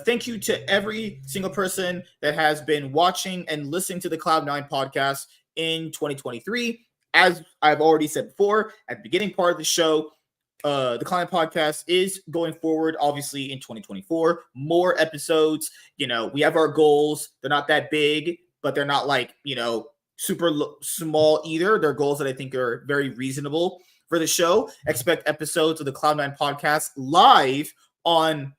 Thank you to every single person that has been watching and listening to the Cloud9 podcast in 2023. As I've already said before, at the beginning part of the show, the Cloud9 podcast is going forward, obviously, in 2024. More episodes. We have our goals. They're not that big, but they're not like, super small either. They're goals that I think are very reasonable for the show. Expect episodes of the Cloud9 podcast live on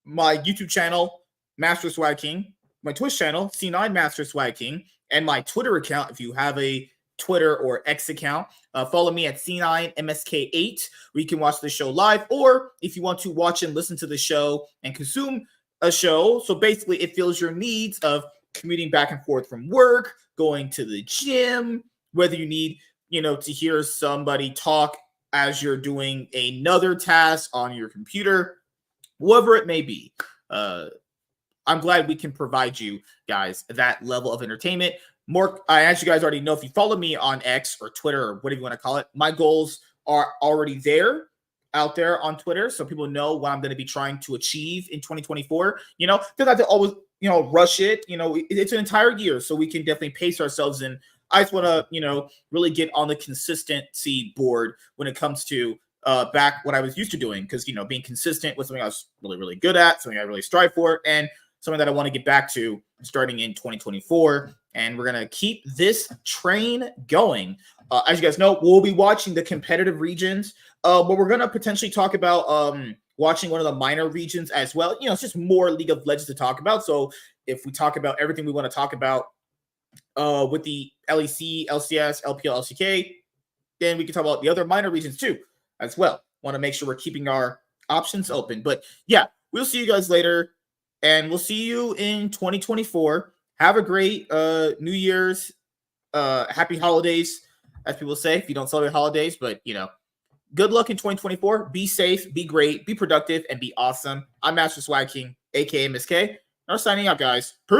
my YouTube channel, Master Swag King, my Twitch channel, C9 Master Swag King, and my Twitter account. If you have a Twitter or X account, follow me at C9MSK8, where you can watch the show live, or if you want to watch and listen to the show and consume a show, so basically it fills your needs of commuting back and forth from work, going to the gym, whether you need to hear somebody talk as you're doing another task on your computer, whatever it may be. I'm glad we can provide you guys that level of entertainment. More, as you guys already know, if you follow me on X or Twitter or whatever you want to call it, my goals are already out there on Twitter, so people know what I'm going to be trying to achieve in 2024. They're not to always, rush it. It's an entire year, so we can definitely pace ourselves. And I just want to, really get on the consistency board when it comes to back what I was used to doing, because being consistent was something I was really, really good at, something I really strive for, and something that I want to get back to starting in 2024. And we're going to keep this train going. As you guys know, we'll be watching the competitive regions, but we're going to potentially talk about watching one of the minor regions as well. It's just more League of Legends to talk about. So if we talk about everything we want to talk about with the LEC, LCS, LPL, LCK, then we can talk about the other minor regions too as well. Want to make sure we're keeping our options open. But yeah, we'll see you guys later, and we'll see you in 2024. Have a great New Year's, happy holidays, as people say, if you don't celebrate holidays. But, good luck in 2024. Be safe, be great, be productive, and be awesome. I'm Master Swag King, a.k.a. Miss K. I'm signing out, guys. Peace.